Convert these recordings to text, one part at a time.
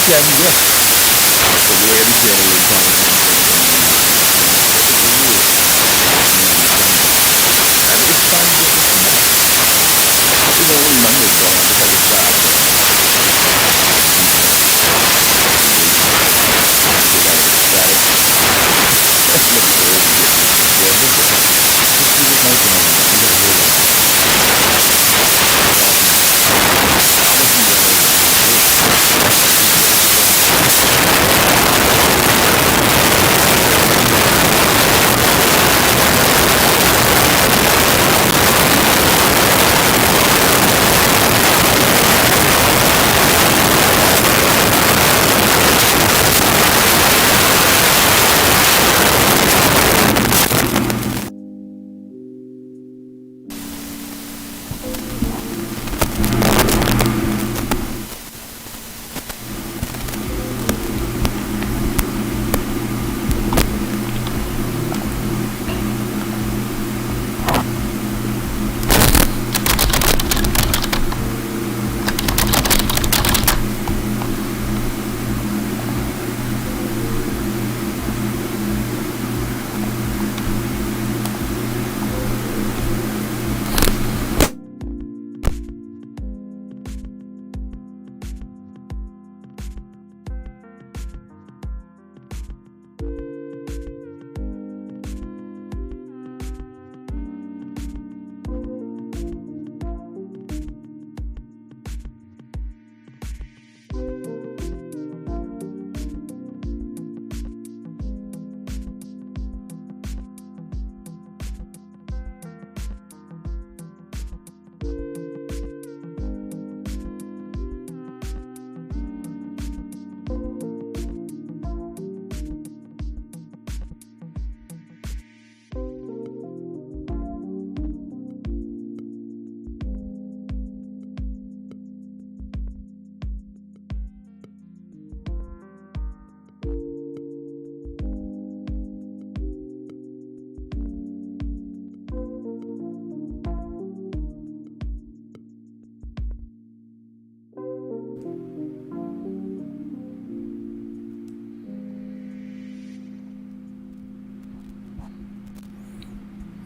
can get. So go ahead and share the link and it's time to get this back. You know, remember it's going on because it's bad.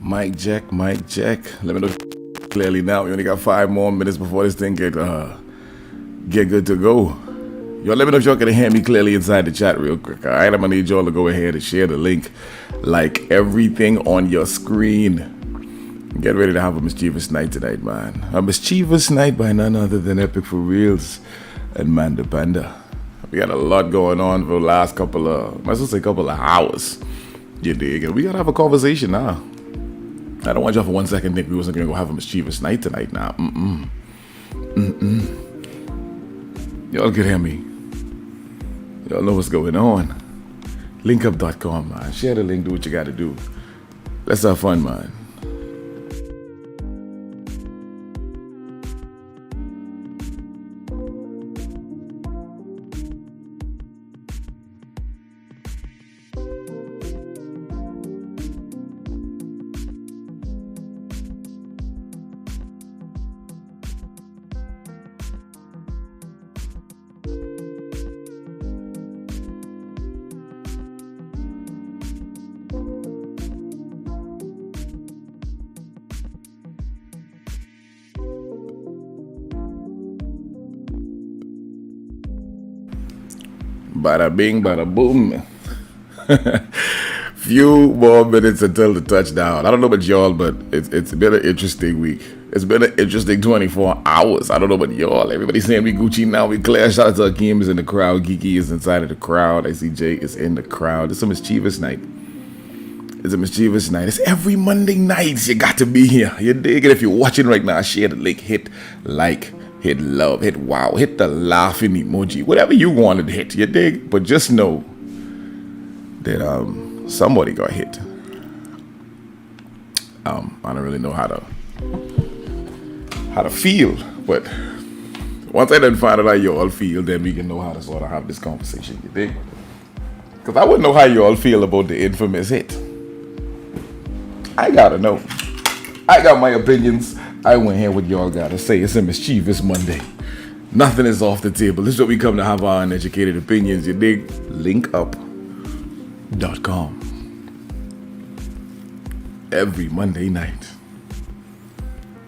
Mic check, mic check. Let me know clearly now. We only got 5 more minutes before this thing get good to go. Y'all let me know if y'all can hear me clearly inside the chat real quick. All right, I'm gonna need y'all to go ahead and share the link, like everything on your screen. Get ready to have a mischievous night tonight, man. A mischievous night by none other than EPICforealz and Manda Panda. We got a lot going on for the last couple of hours. You dig? And we gotta have a conversation now. I don't want y'all for 1 second think we wasn't gonna go have a mischievous night tonight now. Y'all can hear me. Y'all know what's going on. Linkup.com, man. Share the link, do what you gotta do. Let's have fun, man. Bada bing, bada boom. Few more minutes until the touchdown. I don't know about y'all, but it's been an interesting week. It's been an interesting 24 hours. I don't know about y'all. Everybody's saying we Gucci now. We clear. Shout out to Akeem is in the crowd. Geeky is inside of the crowd. I see Jay is in the crowd. It's a mischievous night. It's a mischievous night. It's every Monday night. You got to be here. You dig it? If you're watching right now, share the link. Hit like. Hit love, hit wow, hit the laughing emoji, whatever you wanted to hit, you dig? But just know that somebody got hit. I don't really know how to feel, but once I then find out how you all feel, then we can know how to sort of have this conversation, you dig? Because I wouldn't know how you all feel about the infamous hit. I gotta know. I got my opinions. I want to hear what y'all got to say. It's a mischievous Monday. Nothing is off the table. This is what we come to have our uneducated opinions. You dig? linkup.com. Every Monday night.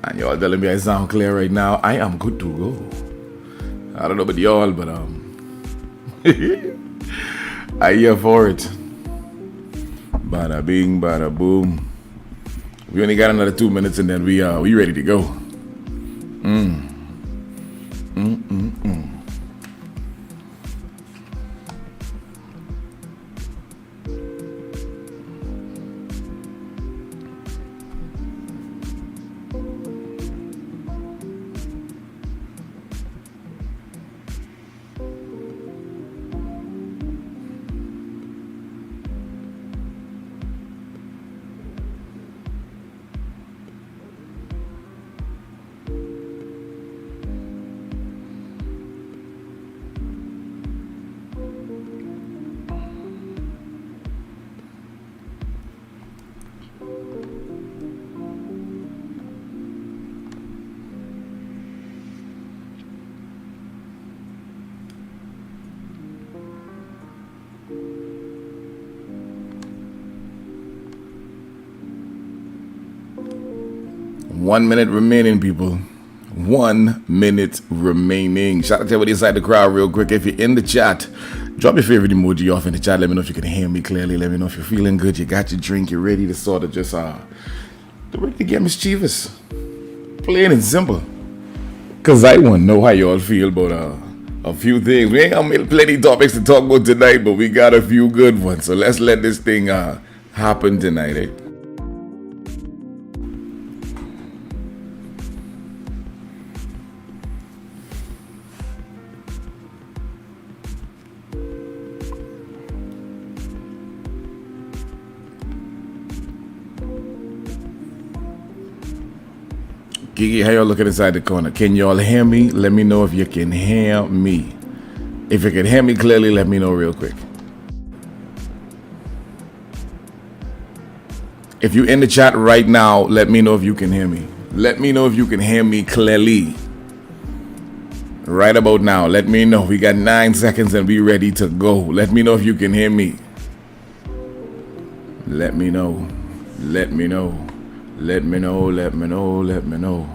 And y'all telling me I sound clear right now. I am good to go. I don't know about y'all, but I here for it. Bada bing, bada boom. We only got another 2 minutes and then we ready to go. One minute remaining, people. 1 minute remaining. Shout out to everybody inside the crowd real quick. If you're in the chat, drop your favorite emoji off in the chat. Let me know if you can hear me clearly. Let me know if you're feeling good. You got your drink. You're ready to sort of just ready to get mischievous. Plain and simple. Cause I want to know how y'all feel about a few things. We ain't gonna make plenty topics to talk about tonight, but we got a few good ones. So let's let this thing happen tonight, eh? Gigi, how y'all looking inside the corner? Can y'all hear me? Let me know if you can hear me. If you can hear me clearly, let me know real quick. If you're in the chat right now, let me know if you can hear me. Let me know if you can hear me clearly. Right about now, let me know. We got 9 seconds and we ready to go. Let me know if you can hear me. Let me know. Let me know. Let me know, let me know, let me know.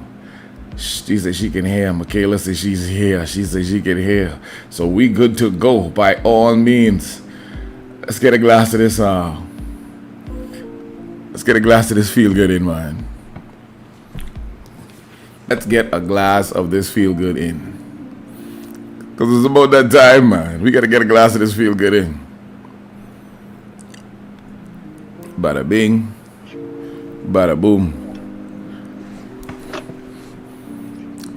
She said she can hear. Michaela said she's here. She said she can hear. So we good to go by all means. Let's get a glass of this. Let's get a glass of this feel good in, man. Let's get a glass of this feel good in. Cause it's about that time, man. We gotta get a glass of this feel good in. Bada bing. Bada boom.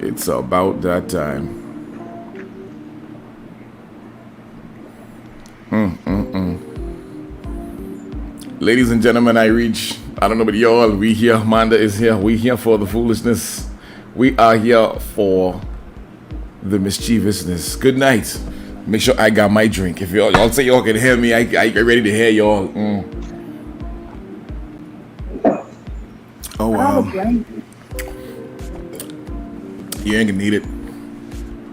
It's about that time. Ladies and gentlemen, I don't know about y'all, we here, Manda is here, we here for the foolishness. We are here for the mischievousness. Good night. Make sure I got my drink. If y'all say y'all can hear me, I get ready to hear y'all. Oh wow. You ain't gonna need it.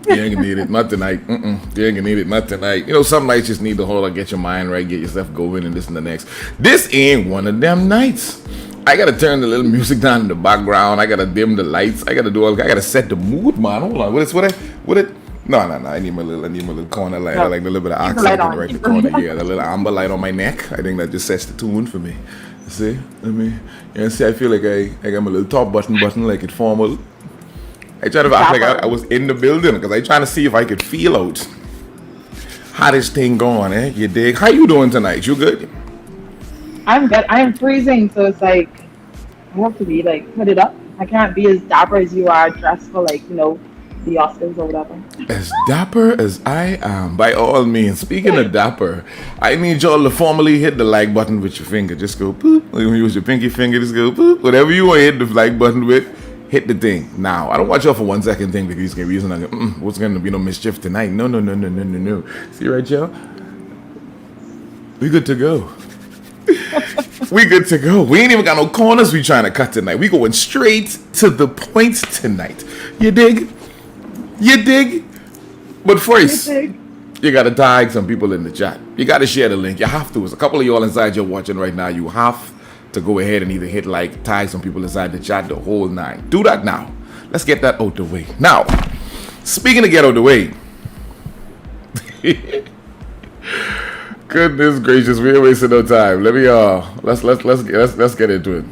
You ain't gonna need it. Not tonight. You ain't gonna need it. Not tonight. You know, some nights just need to hold on, get your mind right, get yourself going, and this and the next. This ain't one of them nights. I gotta turn the little music down in the background. I gotta dim the lights. I gotta set the mood, man. Hold on. What it? No. I need my little corner light. I like the little bit of oxygen right in the corner. Yeah, the little amber light on my neck. I think that just sets the tune for me. See? See, I feel like I got my little top button like it formal. I try to act like I was in the building because I trying to see if I could feel out how this thing going, eh? You dig? How you doing tonight? You good? I'm good. I am freezing, so it's like I have to be like put it up. I can't be as dapper as you are dressed for like, you know, the Oscars or whatever. As dapper as I am, by all means. Speaking of dapper, I need y'all to formally hit the like button with your finger. Just go boop. When you use your pinky finger, just go boop. Whatever you want to hit the like button with, hit the thing. Now, I don't want y'all for 1 second thing because you reason like, what's going to be no mischief tonight? No. See right, y'all? We good to go. We good to go. We ain't even got no corners we trying to cut tonight. We going straight to the point tonight. You dig? You dig? But You first, think? you gotta tag some people in the chat. You gotta share the link. You have to. There's a couple of y'all inside you're watching right now. You have to go ahead and either hit like, tag some people inside the chat, the whole nine. Do that now. Let's get that out the way. Now, speaking of get out the way. Goodness gracious, we ain't wasting no time. Let me let's get into it.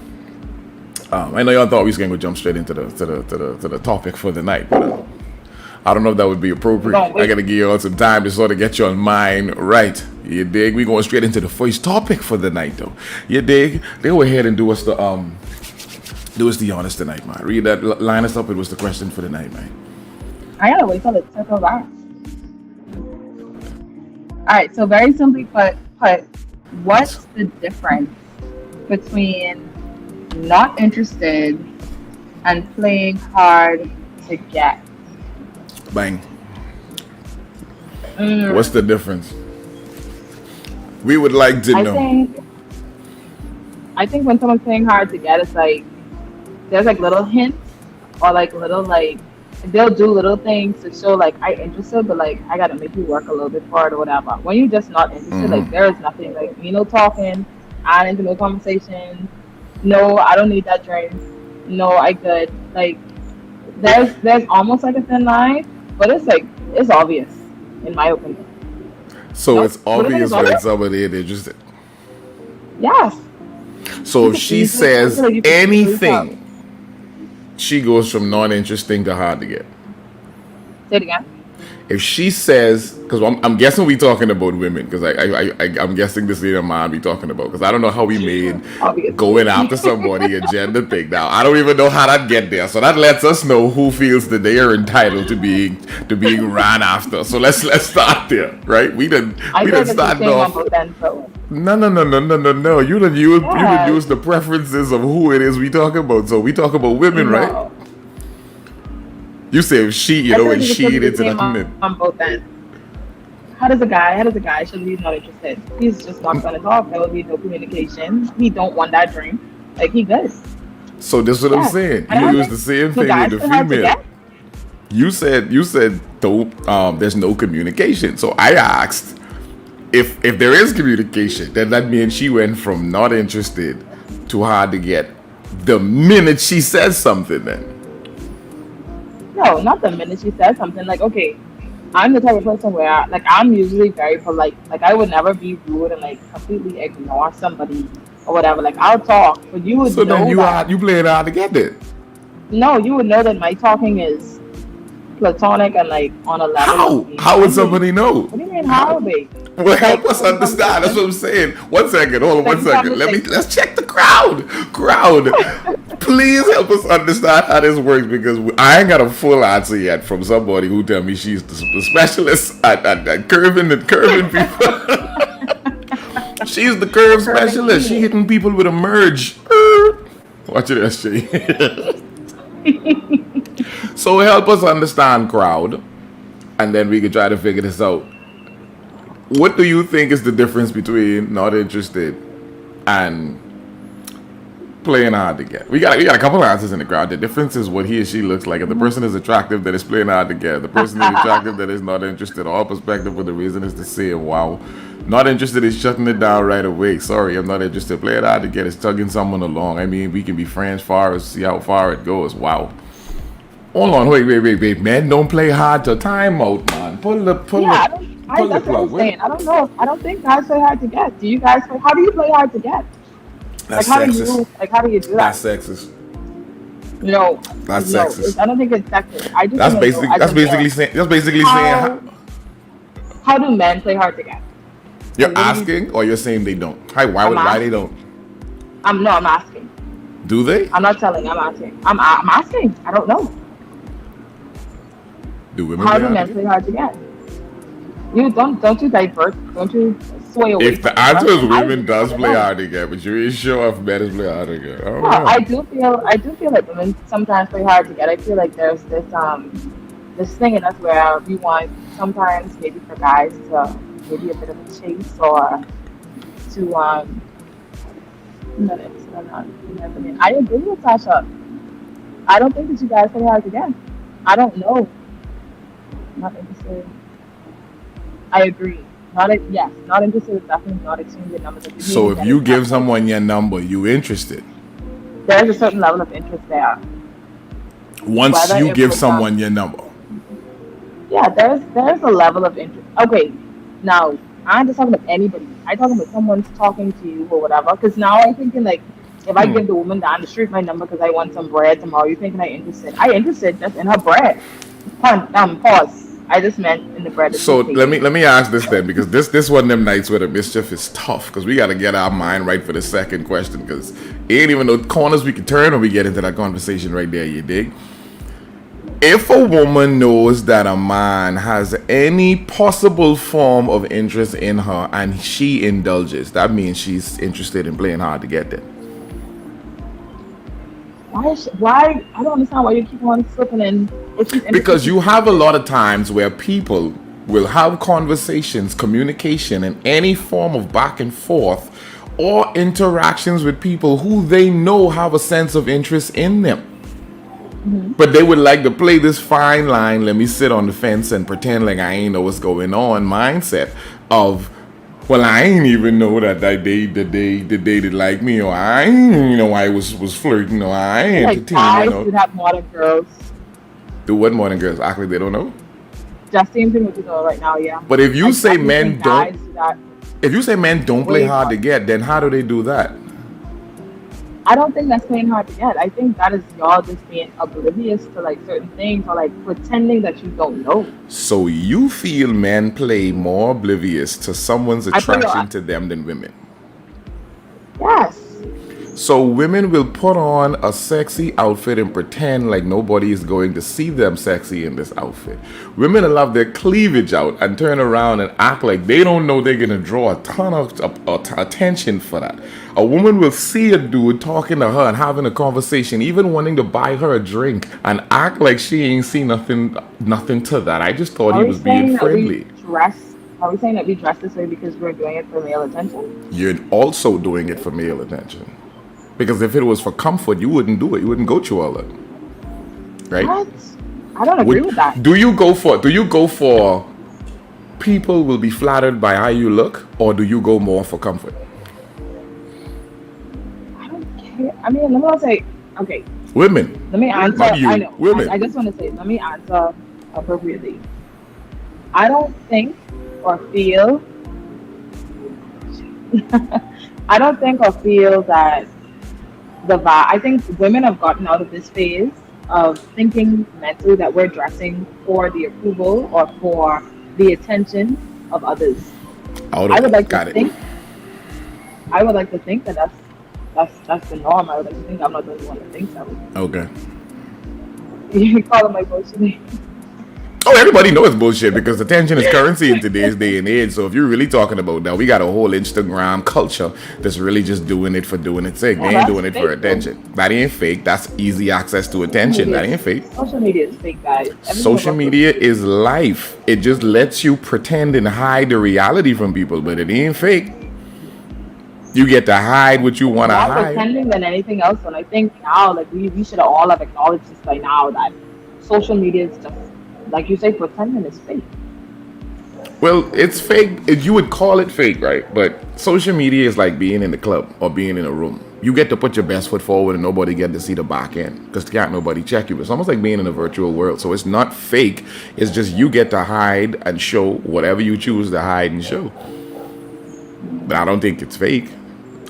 I know y'all thought we was gonna go jump straight into the topic for the night, but I don't know if that would be appropriate. I gotta give y'all some time to sort of get your mind right. You dig? We going straight into the first topic for the night, though. You dig? They go ahead and do us the honors tonight, man. Read that, line us up. It was the question for the night, man. I gotta wait till it circles back. All right. So very simply put, what's the difference between not interested and playing hard to get? Bang. What's the difference? We would like to know. I think when someone's playing hard to get, it's like there's like little hints or like little like they'll do little things to show like I interested, but like I gotta make you work a little bit for it or whatever. When you're just not interested, like there is nothing like talking, I into no conversation. No, I don't need that drink. No, I could like there's almost like a thin line, but it's obvious in my opinion. So it's obvious when somebody is interested. Yes. So if she says anything, she goes from non-interesting to hard to get. Say it again. If she says, because I'm guessing we talking about women, because I'm guessing this is a man we talking about, because I don't know how we made going after somebody a gender thing. Now I don't even know how that get there. So that lets us know who feels that they are entitled to being ran after. So let's start there, right? We done started off. No. You done use the preferences of who it is we talk about. So we talk about women, right? You say if she, and she into nothing. On both ends. How does a guy show he's not interested? He's just not gonna talk. There will be no communication. He don't want that drink. Like he does. So this is what I'm saying. You use the same thing with the female. You said don't there's no communication. So I asked if there is communication, then that means she went from not interested to hard to get the minute she says something then. No, not the minute she says something. Like, okay, I'm the type of person where, like, I'm usually very polite. Like, I would never be rude and, like, completely ignore somebody or whatever. Like, I'll talk, but you would know then you play it hard to get it. No, you would know that my talking is platonic and, like, on a level. How would somebody know? What do you mean, how, babe? Well, help us understand. That's what I'm saying. 1 second. Hold on 1 second. Let's check the crowd. Please help us understand how this works, because I ain't got a full answer yet from somebody who tell me she's the specialist at curving people. She's the curve specialist. She hitting people with a merge. Watch it, SJ. So help us understand, crowd, and then we can try to figure this out. What do you think is the difference between not interested and playing hard to get? We got a couple answers in the crowd. The difference is what he or she looks like. If the person is attractive, that is playing hard to get. The person is attractive, that is not interested. All perspective, but the reason is to say, wow. Not interested is shutting it down right away. Sorry, I'm not interested. Playing hard to get is tugging someone along. I mean, we can be friends far as see how far it goes. Wow. Hold on, wait. Men don't play hard to time out, man. Pull the plug. That's what I'm saying. I don't know. I don't think guys play hard to get. Do you guys play? How do you play hard to get? That's how sexist. How do you do that? That's sexist. No. That's sexist. I don't think it's sexist. That's basically saying. How do men play hard to get? You're asking, or you're saying they don't? Why they don't? I'm asking. Do they? I'm not telling. I'm asking. I'm asking. I don't know. Do women? How do men play hard to get? You don't you divert? Don't you sway away? If the answer is women does play hard to get, but you ain't sure if men is play hard to get. I do feel like women sometimes play hard to get. I feel like there's this thing in us where we want sometimes maybe for guys to maybe a bit of a chase or to I agree with Tasha. I don't think that you guys play hard to get. I don't know. I'm not interested. I agree. Yes, not interested is definitely not exchanging numbers. Like, you didn't So even if get you into that give point. someone your number, you interested. There's a certain level of interest there. Once Whether you it give becomes, someone your number. yeah, there's a level of interest. Okay, now I'm just talking about anybody. I talking about someone's talking to you or whatever. Because now I'm thinking like, if I give the woman down the street my number because I want some bread tomorrow, you thinking I interested? I interested just in her bread. Pause. I just meant in the bread that So she's let me baking. let me ask this then, because this one of them nights where the mischief is tough, because we got to get our mind right for the second question, because ain't even no corners we can turn when we get into that conversation right there. You dig? If a woman knows that a man has any possible form of interest in her and she indulges, that means she's interested in playing hard to get there. Why? I don't understand why you keep on slipping in. If she's interested, Because she's you have a interested. lot of times where people will have conversations, communication, and any form of back and forth or interactions with people who they know have a sense of interest in them. Hmm. But they would like to play this fine line, let me sit on the fence and pretend like I ain't know what's going on mindset of, well, I ain't even know that they did like me, or I ain't know I was flirting, or I I feel ain't like entertaining, guys or should have more than girls. do what more than girls act like they don't know. Just same thing with you doing right now, yeah. But if I you say definitely men think don't, guys should have if you say men don't play way hard to more. get, then how do they do that? I don't think that's playing hard to get. I think that is y'all just being oblivious to like certain things or like pretending that you don't know. So you feel men play more oblivious to someone's I play attraction to them than women? yes. So women will put on a sexy outfit and pretend like nobody is going to see them sexy in this outfit. Women will have their cleavage out and turn around and act like they don't know they're gonna draw a ton of attention for that. A woman will see a dude talking to her and having a conversation, even wanting to buy her a drink, and act like she ain't seen nothing to that. I just thought he Are we was being saying that we friendly. dress? Are we saying that we dress this way because we're doing it for male attention? You're also doing it for male attention. Because if it was for comfort, you wouldn't do it. You wouldn't go through all that, right? What? I don't agree Would with that. do you go for people will be flattered by how you look, or do you go more for comfort? I don't care. I mean, let me say, okay, Women, let me answer. not I you. know. I Women. just want to say, let me answer appropriately. I don't think or feel, I don't think or feel that I think women have gotten out of this phase of thinking mentally that we're dressing for the approval or for the attention of others. Out I of would it. like to Got it. think, I would like to think that that's the norm. I would like to think I'm not the only one that thinks so. Okay. You call it my bullshit. Oh, everybody knows bullshit because attention is currency in today's day and age. So if you're really talking about that, we got a whole Instagram culture that's really just doing it for doing its sake. They Yeah, ain't that's doing it for fake though. attention. That ain't fake. That's easy access to attention. That ain't fake. Social media is fake, guys. Everything Social about social media media is is life. It just lets you pretend and hide the reality from people, but it ain't fake. You get to hide what you want to more hide. pretending than anything else. And I think now, like we should all have acknowledged this by now that social media is just like you say, pretending is fake. Well, it's fake. You would call it fake, right? But social media is like being in the club or being in a room. You get to put your best foot forward and nobody get to see the back end because can't nobody check you. It's almost like being in a virtual world. So it's not fake. It's just you get to hide and show whatever you choose to hide and show. But I don't think it's fake.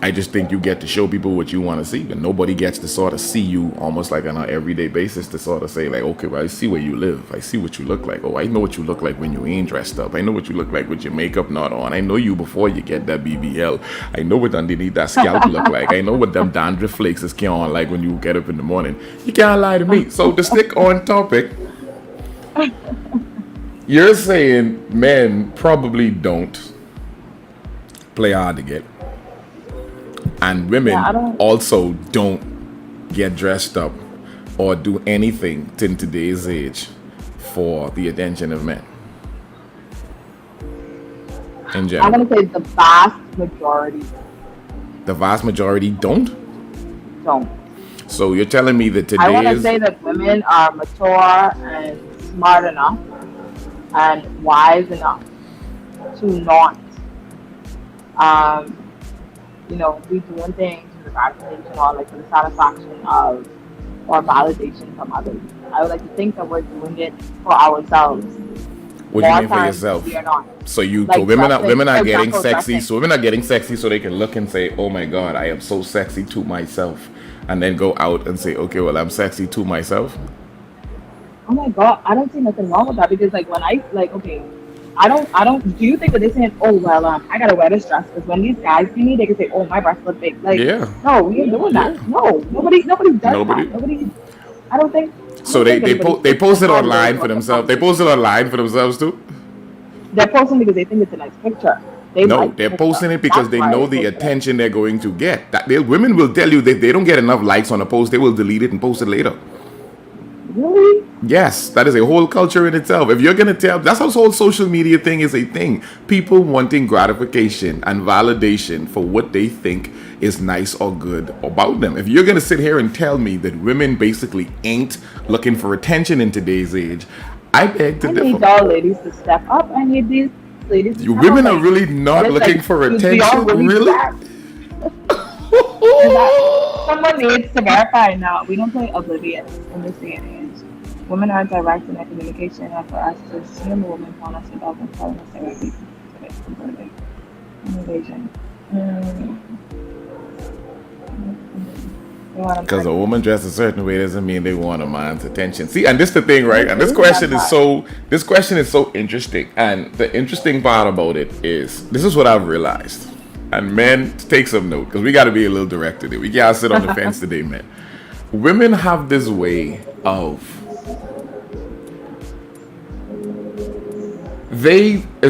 I just think you get to show people what you want to see, and nobody gets to sort of see you almost like on an everyday basis to sort of say like, okay, well, I see where you live. I see what you look like. Oh, I know what you look like when you ain't dressed up. I know what you look like with your makeup not on. I know you before you get that BBL. I know what underneath that scalp look like. I know what them dandruff flakes is on like when you get up in the morning. You can't lie to me. So to stick on topic, you're saying men probably don't play hard to get. And Yeah, I women don't. also don't get dressed up or do anything in today's age for the attention of men in I general. want to say the vast majority The vast majority don't. don't. So you're telling me that I want to today's say that women are mature and smart enough and wise enough to not, um, be doing things for the gratification or like for the satisfaction of or validation from others. I would like to think that we're doing it for ourselves What do you more mean for times than yourself? we are not. So Like women dressing, are for getting example, sexy. dressing. So women are getting sexy so they can look and say, "Oh my God, I am so sexy to myself," and then go out and say, "Okay, well, I'm sexy to myself." Oh my God, I don't see nothing wrong with that because like when I like okay, I don't. Do you think that they're saying, oh well, I gotta wear this dress because when these guys see me, they can say, oh my breasts look big. Like Yeah, no, we ain't doing that. yeah. No, nobody does that. Nobody. Nobody. I don't think. I So don't think anybody they thinks post that it how they online for look in themselves. They public. post it online for themselves too. They're posting because they think it's a nice picture. They No, like the they're picture. posting it because That's they why know they the post it. attention they're going to get. Women will tell you that they don't get enough likes on a post, they will delete it and post it later. Really? Yes, that is a whole culture in itself. If you're gonna tell, that's how this whole social media thing is a thing. People wanting gratification and validation for what they think is nice or good about them. If you're gonna sit here and tell me that women basically ain't looking for attention in today's age, I beg to I need differ. y'all ladies to step up. I need these ladies to You step up. women are Like, really and not it's looking like, for do y'all attention, really do really? that? Is that someone needs to verify now? We don't play oblivious in this day and age. Women are direct in their communication, and for us to assume a woman want us about them telling us directly to it completely. Invasion. Mm. They want Because a to woman dressed a certain way doesn't mean they want a man's attention. See, and this is the thing, right? And agree with that part. this question is so interesting. And the interesting part about it is this is what I've realized. And men, take some note, because we got to be a little direct today. We can't sit on the fence today, man. Women have this way of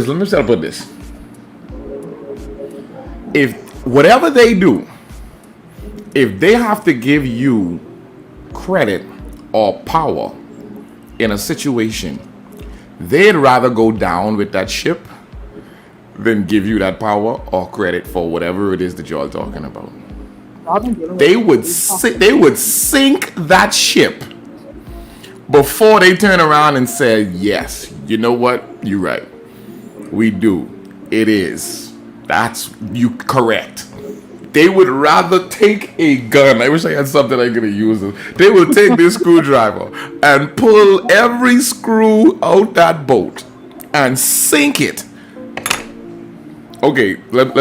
let me start put this. If whatever they do, if they have to give you credit or power in a situation, they'd rather go down with that ship than give you that power or credit for whatever it is that y'all talking about. Y'all been dealing with They this would for they would sink that ship before they turn around and say, yes, you know what? You're right. We do. It is. That's you correct. They would rather take a gun. I wish I had something I could use. They would take this screwdriver and pull every screw out that boat and sink it. Okay, let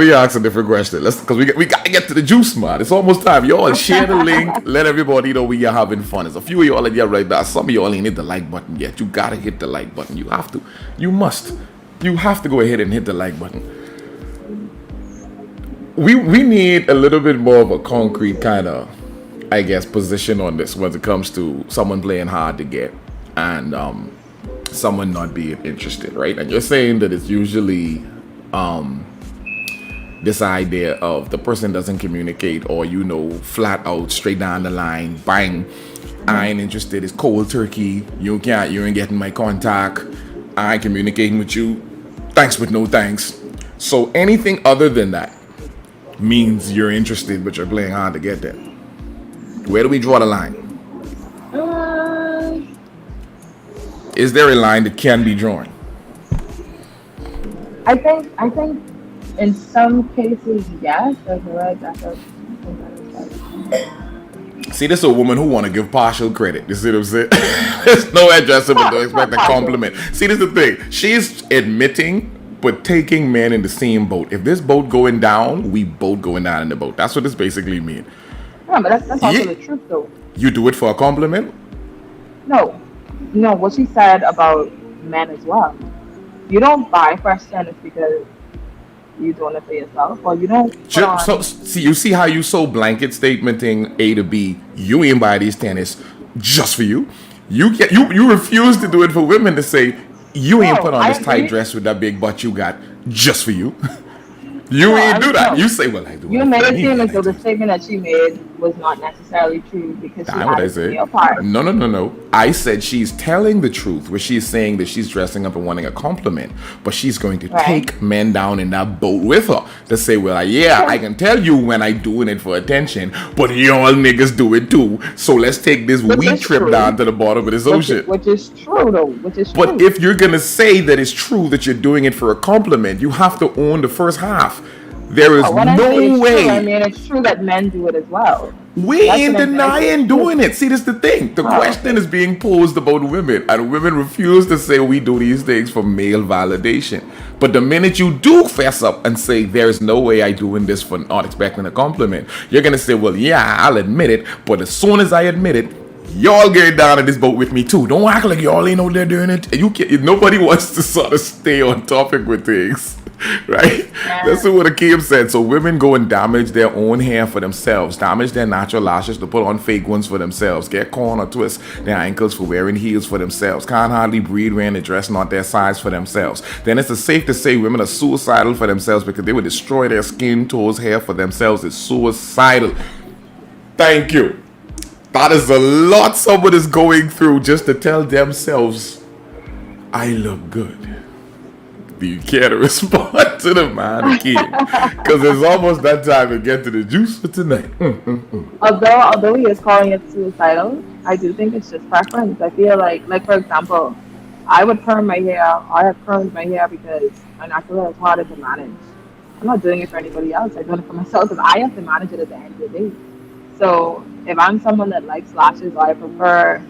me ask a different question. Because we got to get to the juice, man. It's almost time. Y'all share the link. Let everybody know we are having fun. There's a few of y'all in here right now. Some of y'all ain't hit the like button yet. You got to hit the like button. You have to. You must. You have to go ahead and hit the like button. We need a little bit more of a concrete kind of, I guess, position on this when it comes to someone playing hard to get and someone not being interested, right? And you're saying that it's usually this idea of the person doesn't communicate or flat out straight down the line, bang, I ain't interested, it's cold turkey, you ain't getting my contact, I ain't communicating with you, thanks but no thanks. So anything other than that means you're interested but you're playing hard to get there. Where do we draw the line? Is there a line that can be drawn? I think in some cases yes. See, this is a woman who want to give partial credit. You see what I'm saying? There's no address, but don't expect a compliment. See, this is the thing. She's admitting, but taking men in the same boat. If this boat going down, we both going down in the boat. That's what this basically means. Yeah, but that's also the truth, though. You do it for a compliment? No, what she said about men as well. You don't buy fresh tennis because you're doing it for yourself, or you don't put on. So, see how you so blanket statementing A to B. You ain't buy these tennis just for you. You refuse to do it for women to say you ain't put on this tight dress with that big butt you got just for you. You ain't do that. You say, well, I do. You made it seem as though the statement that she made was not necessarily true because she That's what had I a say. female part. No. I said she's telling the truth, where she's saying that she's dressing up and wanting a compliment, but she's going to Right. take men down in that boat with her to say, well, yeah, I Okay. can tell you when I doing it for attention, but y'all niggas do it too. So let's take this Which wee is trip true. down to the bottom of this ocean. Which is true though. Which is But true. if you're gonna say that it's true that you're doing it for a compliment, you have to own the first half. There is Oh, when I say no it's true, I way. mean it's true that men do it as well. We That's ain't what I'm saying. I say denying it's true. doing it. See, this is the thing. The Oh, question okay. is being posed about women, and women refuse to say we do these things for male validation. But the minute you do fess up and say there's no way I doing this for not expecting a compliment, you're gonna say, well, yeah, I'll admit it. But as soon as I admit it, y'all get down in this boat with me too. Don't act like y'all ain't out there doing it. And you can't. Nobody wants to sort of stay on topic with things. Right? That's Yeah. what Akeem said. So women go and damage their own hair for themselves, damage their natural lashes to put on fake ones for themselves, get corn or twist their ankles for wearing heels for themselves, can't hardly breathe wearing a dress not their size for themselves. Then it's safe to say women are suicidal for themselves because they would destroy their skin, toes, hair for themselves. It's suicidal. Thank you. That is a lot someone is going through just to tell themselves, I look good. Do you care to respond to the man again? Because it's almost that time to get to the juice for tonight. Although he is calling it suicidal, I do think it's just preference. I feel like for example, I would perm my hair. I have permed my hair because my natural hair is harder to manage. I'm not doing it for anybody else. I'm doing it for myself because I have to manage it at the end of the day. So if I'm someone that likes lashes, or I prefer,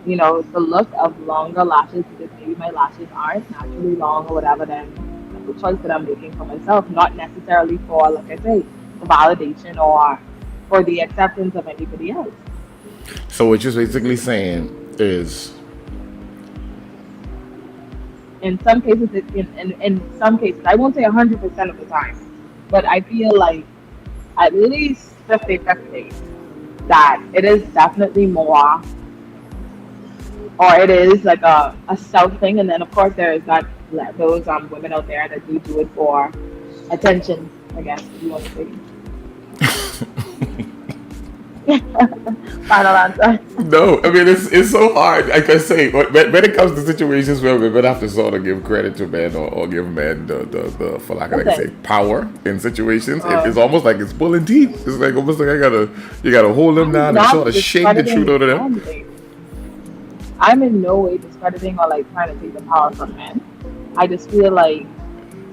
the look of longer lashes because maybe my lashes aren't naturally long or whatever, then that's a choice that I'm making for myself, not necessarily for, like I say, for validation or for the acceptance of anybody else. So what you're basically saying is, In some cases, in some cases, I won't say 100% of the time, but I feel like at least 50-50 that it is definitely more, or it is like a self thing, and then of course there is that those women out there that do it for attention, I guess if you want to say. Final answer. no, I mean, it's so hard. Like I say, when it comes to situations where women have to sort of give credit to men, or give men the for lack of, like I say, power in situations, it's almost like it's pulling teeth. It's like almost like you gotta hold them down and sort of shake the truth out of them. I'm in no way discrediting or like trying to take the power from men. I just feel like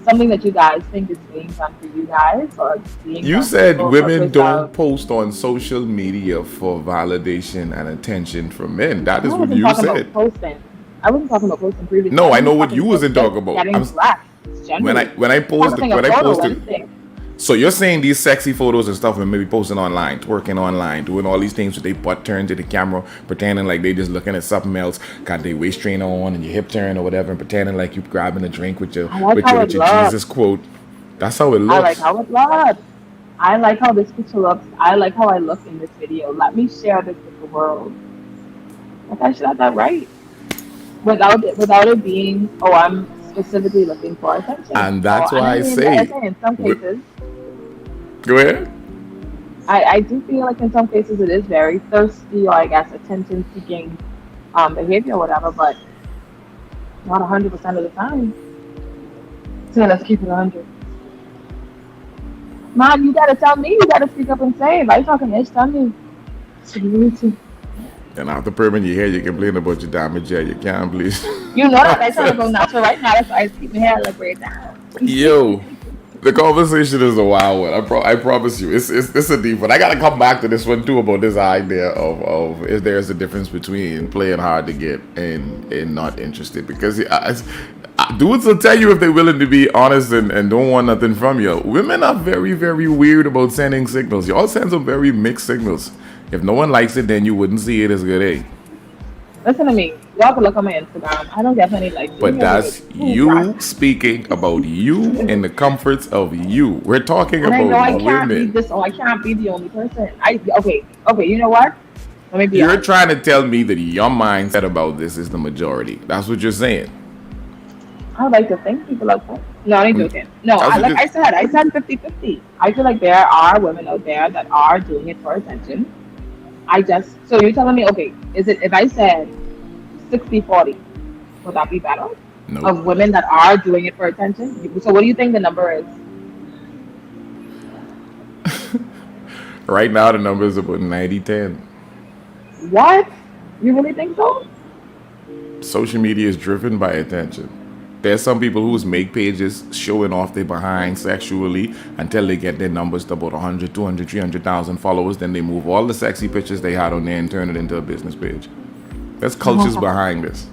something that you guys think is being done for you guys, or being You done said for women purpose don't of, post on social media for validation and attention from men. That I is what wasn't you talking said. about posting. I wasn't talking about posting previously. No, I I'm know just what talking you about wasn't just talking about. getting black. Generally. When I Posting a photo, one thing. So you're saying these sexy photos and stuff and maybe posting online, twerking online, doing all these things with their butt turned to the camera, pretending like they just looking at something else, got their waist trainer on and your hip turn or whatever, and pretending like you grabbing a drink with your I like how it looks. Jesus quote. That's how it I looks. like how it looks. I like how this picture looks. I like how I look in this video. Let me share this with the world. Like I should have that right. Without it being, oh, I'm specifically looking for attention. And that's why I mean, say, like I say, in some cases, go ahead. I do feel like in some cases it is very thirsty, or I guess attention seeking behavior or whatever, but not 100% of the time. So let's keep it 100. Man, you gotta tell me. You gotta speak up and say. If I talking ish, tell me. And after perming your hair, you complain about your damage hair. You can't believe. You know that I trying to go natural right now. That's why I keep my hair like right now. Yo, the conversation is a wild one. I promise you, it's a deep one. I gotta come back to this one too about this idea of if there's a difference between playing hard to get and not interested, because dudes will tell you if they're willing to be honest and don't want nothing from you. Women are very, very weird about sending signals. Y'all send some very mixed signals. If no one likes it, then you wouldn't see it as good, eh? Listen to me. Y'all can look on my Instagram. I don't get any likes. But that's you speaking about you and the comforts of you. We're talking and I know I about can't be women. this. Oh, I can't be the only person. Okay. You know what? Let me be You're honest. trying to tell me that your mindset about this is the majority. That's what you're saying. I would like to think people are cool. No, I ain't Mm. joking. No, I was like just, I said 50-50. I feel like there are women out there that are doing it for attention. So you're telling me, okay, is it, if I said 60-40, would that be better? nope. Of women that are doing it for attention? So what do you think the number is? Right now, the number is about 90-10. What? You really think so? Social media is driven by attention. There's some people who's make pages showing off their behind sexually until they get their numbers to about 100, 200, 300,000 followers. Then they move all the sexy pictures they had on there and turn it into a business page. There's cultures behind this.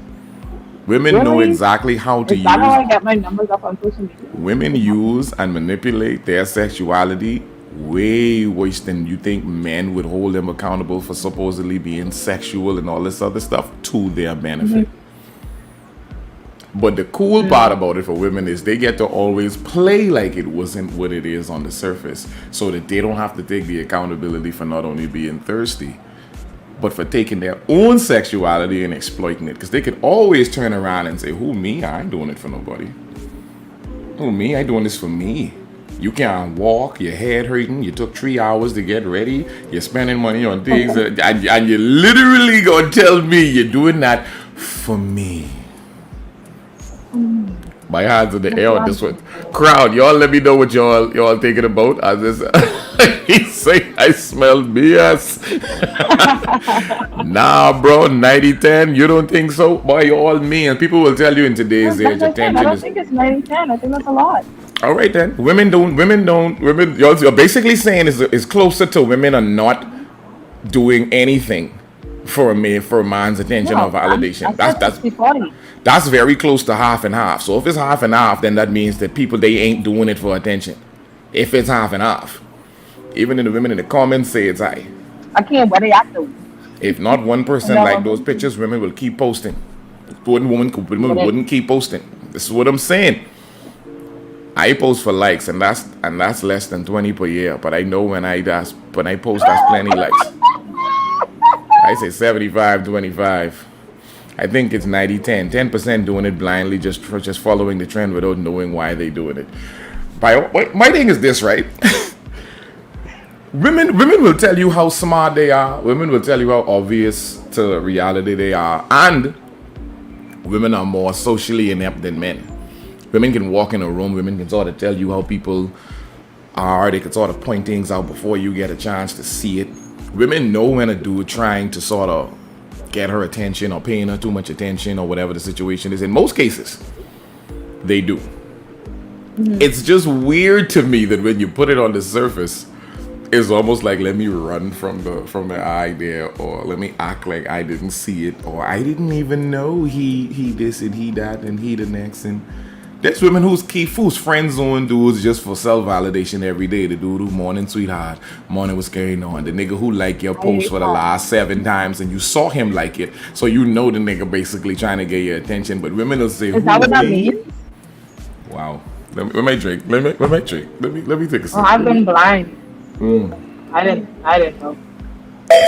Women know Really? exactly how to Is that how use. I get my numbers up on social media? Women use and manipulate their sexuality way worse than you think men would hold them accountable for supposedly being sexual and all this other stuff to their benefit. But the cool part about it for women is they get to always play like it wasn't what it is on the surface, so that they don't have to take the accountability for not only being thirsty, but for taking their own sexuality and exploiting it. Because they could always turn around and say, who, me? I ain't doing it for nobody. Who, me? I doing this for me. You can't walk, your head hurting, you took 3 hours to get ready, you're spending money on things, and you literally gonna tell me you're doing that for me. My hands in the air on this one. Crowd, y'all let me know what y'all thinking about. I just he's saying I smell BS. Nah, bro, 90-10. You don't think so? By all means, people will tell you in today's age, That's what I said. I attention don't is. think it's 90-10. I think that's a lot. All right then. Women. You're basically saying is closer to women are not doing anything for a man's attention or No, I validation. said That's 60-40. That's very close to half and half. So if it's half and half, then that means that people they ain't doing it for attention. If it's half and half, even in the women in the comments say it's high. I can't what they act to. If not 1% like those pictures, women will keep posting. Women wouldn't keep posting. This is what I'm saying. I post for likes, and that's less than 20 per year. But I know when I post, that's plenty likes. I say 75-25. I think it's 90-10. 10% doing it blindly, just following the trend without knowing why they're doing it. My thing is this, right? Women will tell you how smart they are. Women will tell you how obvious to reality they are. And women are more socially inept than men. Women can walk in a room. Women can sort of tell you how people are. They can sort of point things out before you get a chance to see it. Women know when a dude trying to sort of get her attention or paying her too much attention or whatever the situation is. In most cases, they do. It's just weird to me that when you put it on the surface, it's almost like let me run from the eye there, or let me act like I didn't see it, or I didn't even know he this and he that and he the next. And there's women who's friend zone dudes just for self-validation every day. The dude who morning sweetheart, morning what's going on. The nigga who like your post for the last 7 times and you saw him like it, so you know the nigga basically trying to get your attention. But women will say, Is that what that means? Wow. Let me drink. Let me drink. Let me take a sip. Oh, I've been blind. I didn't know.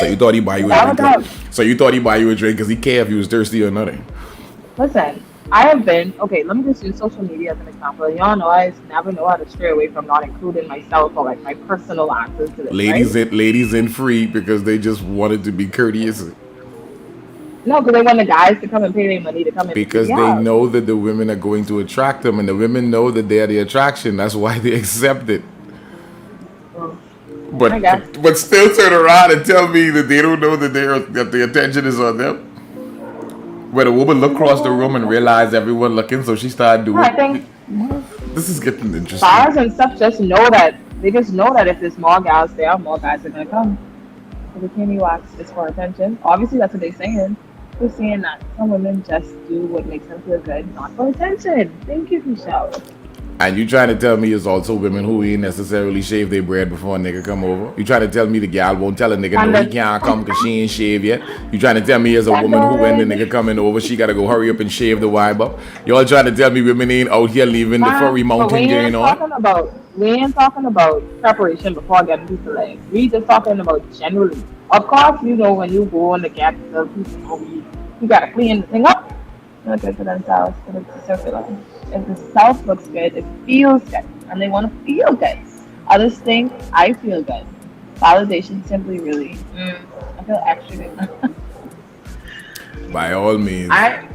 So you thought he buy you a drink? So you thought he buy you a drink because he care if you was thirsty or nothing? Listen, I have been okay. Let me just use social media as an example. Y'all know I never know how to stray away from not including myself or like my personal answers to this. Ladies in free because they just wanted to be courteous. No, because they want the guys to come and pay their money to come in. Because they know that the women are going to attract them, and the women know that they're the attraction. That's why they accept it. But still turn around and tell me that they don't know that the attention is on them. When a woman look across the room and realize everyone looking, so she started doing. I think this is getting interesting. Bars and stuff just know that if there's more gals there, more guys are gonna come. The bikini wax is for attention. Obviously, that's what they're saying. We're seeing that some women just do what makes them feel good, not for attention. Thank you, Michelle. And you trying to tell me it's also women who ain't necessarily shave their bread before a nigga come over? You trying to tell me the gal won't tell a nigga no he can't come because she ain't shave yet? You trying to tell me as a woman who when the nigga coming over, she gotta go hurry up and shave the vibe up? Y'all trying to tell me women ain't out here leaving the furry mountain going on? We ain't talking about preparation before getting people legs. We just talking about generally. Of course, when you go on the Gap, you gotta clean the thing up. feel good for themselves, but it's circular. If the self looks good, it feels good, and they want to feel good. Others think I feel good. Validation simply really. I feel extra good. By all means. I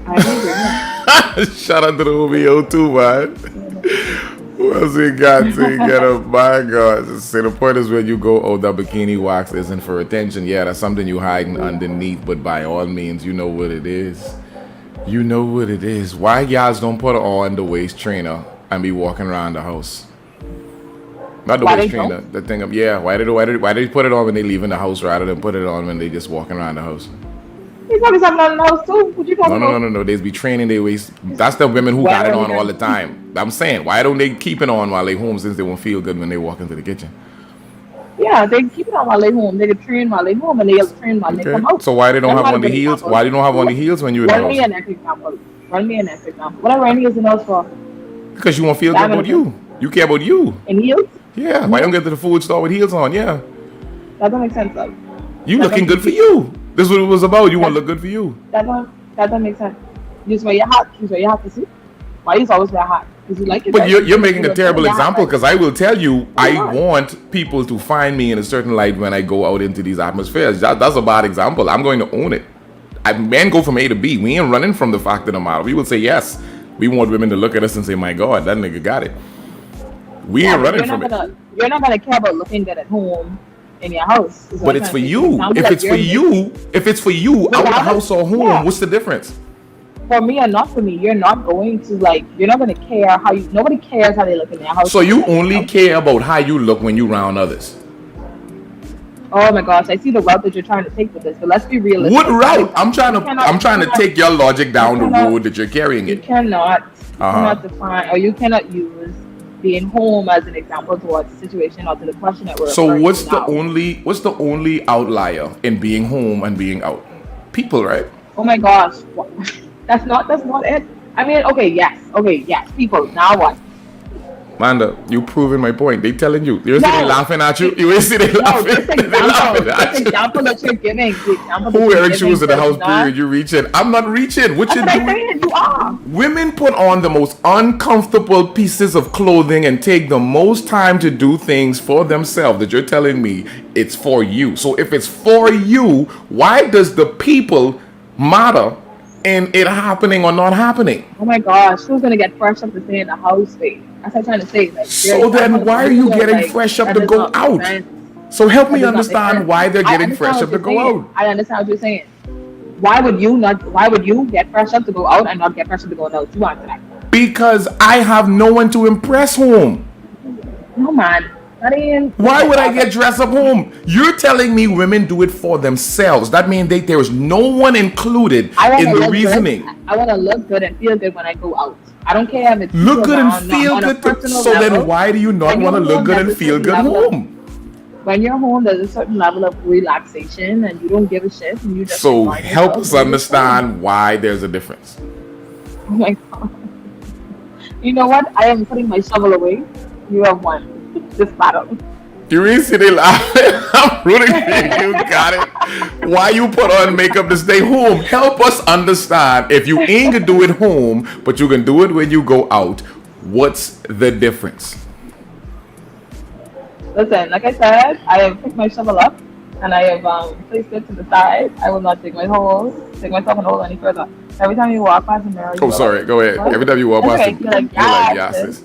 agree. Shout out to the OVO too, man. Who else we got to get up? My God. See, the point is when you go, oh, that bikini wax isn't for attention. Yeah, that's something you hiding underneath, but by all means, you know what it is. You know what it is. Why guys don't put on the waist trainer and be walking around the house? Not the waist trainer, the thing of, yeah, why they put it on when they leave in the house rather than put it on when they just walking around the house? He's probably something on the house too. What you talking about? No. They be training their waist. That's the women who got it on all the time. I'm saying, why don't they keep it on while they home since they won't feel good when they walk into the kitchen? Yeah, they keep it on while they home. They can train while they home and they train while they come out. So why they don't have on the heels? Why they don't have on the heels when you're in the house? Run me an example. What are running is in house for? Because you won't feel good about you. You care about you. In heels? Yeah. Why don't get to the food store with heels on? Yeah. That don't make sense, though. You looking good for you. This is what it was about. You want to look good for you. That don't make sense. You just wear your hat. You wear your hat to see. Why you always wear a hat? Because you like it. But you're making a terrible example because I will tell you, I want people to find me in a certain light when I go out into these atmospheres. That's a bad example. I'm going to own it. Men go from A to B. We ain't running from the fact of the matter. We will say, yes, we want women to look at us and say, my God, that nigga got it. We ain't running from it. You're not going to care about looking good at home in your house. But it's for you. If it's for you, out of the house or home, what's the difference? For me or not for me, you're not going to you're not going to care how nobody cares how they look in their house. So you only care about how you look when you round others. Oh my gosh, I see the route that you're trying to take with this, but let's be realistic. What route? I'm trying to take your logic down the road that you're carrying it. You cannot define, or you cannot use being home as an example towards the situation or to the question that we're. So what's the only outlier in being home and being out? People, right? Oh my gosh, that's not it. I mean, okay, yes, people. Now what? Manda, you proving my point. They telling you. You see they laughing at you. You see they laughing. This example that you're giving. Who wearing shoes in the house? Period. You reaching? I'm not reaching. What you doing? You are. Women put on the most uncomfortable pieces of clothing and take the most time to do things for themselves. That you're telling me it's for you. So if it's for you, why does the people matter in it happening or not happening? Oh my gosh, who's gonna get fresh up to stay in the house, babe? That's what I'm trying to say. So then why are you getting fresh up to go out? So help me understand why they're getting fresh up to go out. I understand what you're saying. Why would you get fresh up to go out and not get fresh up to go out? You answer that. Because I have no one to impress home. No man. Why would I get dressed up home? You're telling me women do it for themselves. That means there is no one included in the reasoning. I want to look good and feel good when I go out. I don't care if it's look good and feel good. So then why do you not want to look good and feel good home? When you're home, there's a certain level of relaxation and you don't give a shit. And you just so help us understand why there's a difference. Oh my God. You know what? I am putting my shovel away. You have won this battle. You really see they laughing? I'm rooting for you. You got it. Why you put on makeup to stay home? Help us understand. If you ain't gonna do it home, but you can do it when you go out, what's the difference? Listen, like I said, I have picked my shovel up and I have placed it to the side. I will not dig myself in hole any further. Every time you walk past the mirror, go ahead. What? Every time you walk past the mirror, you're like, yes.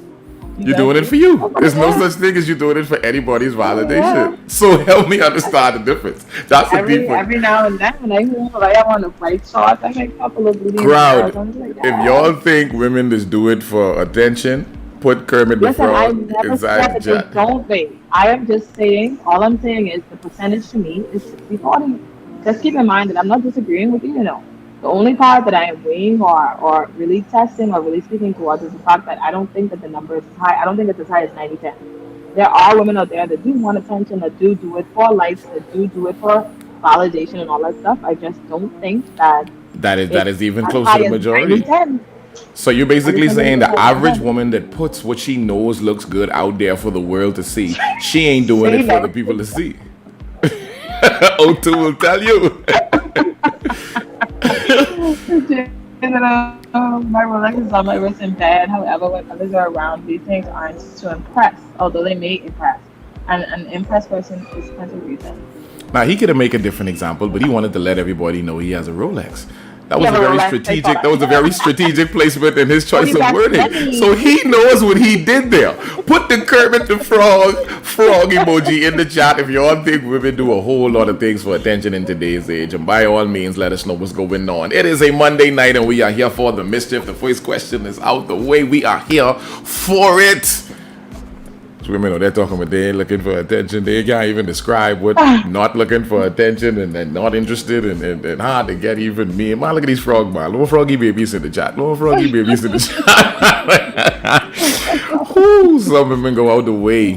You're doing it for you. There's no such thing as you doing it for anybody's validation. Yeah. So help me understand the difference. That's the deep one. Every now and then, when I move, I want to bright shorts. I make a couple of videos. Crowd, if y'all think women just do it for attention, put Kermit the Frog inside the chat. Don't they? I am just saying, all I'm saying is the percentage to me is 60-40. Just keep in mind that I'm not disagreeing with you, you know. The only part that I am weighing or really testing or really speaking towards is the fact that I don't think that the number is high. I don't think it's as high as 90-10. There are women out there that do want attention, that do it for likes, that do it for validation and all that stuff. I just don't think that is even close to the majority. 90-10. So you're basically saying the average woman that puts what she knows looks good out there for the world to see, she ain't doing it for the people to see. O2 will tell you. My Rolex is on my wrist in bed. However, when others are around, these things aren't to impress, although they may impress. And an impressed person is plenty of reason. Now he could have made a different example, but he wanted to let everybody know he has a Rolex. That You was have a a very Rolex, they strategic. thought. That was a very strategic placement in his choice of Got wording. money. So he knows what he did there. Put the Kermit the frog emoji in the chat if you all think women do a whole lot of things for attention in today's age. And by all means, let us know what's going on. It is a Monday night, and we are here for the mischief. The first question is out the way. We are here for it. Women, they're talking about they ain't looking for attention. They can't even describe what not looking for attention and not interested and hard to get even me. Man, look at these frog man. Little froggy babies in the chat. Little froggy babies in the chat. Ooh, some women go out the way.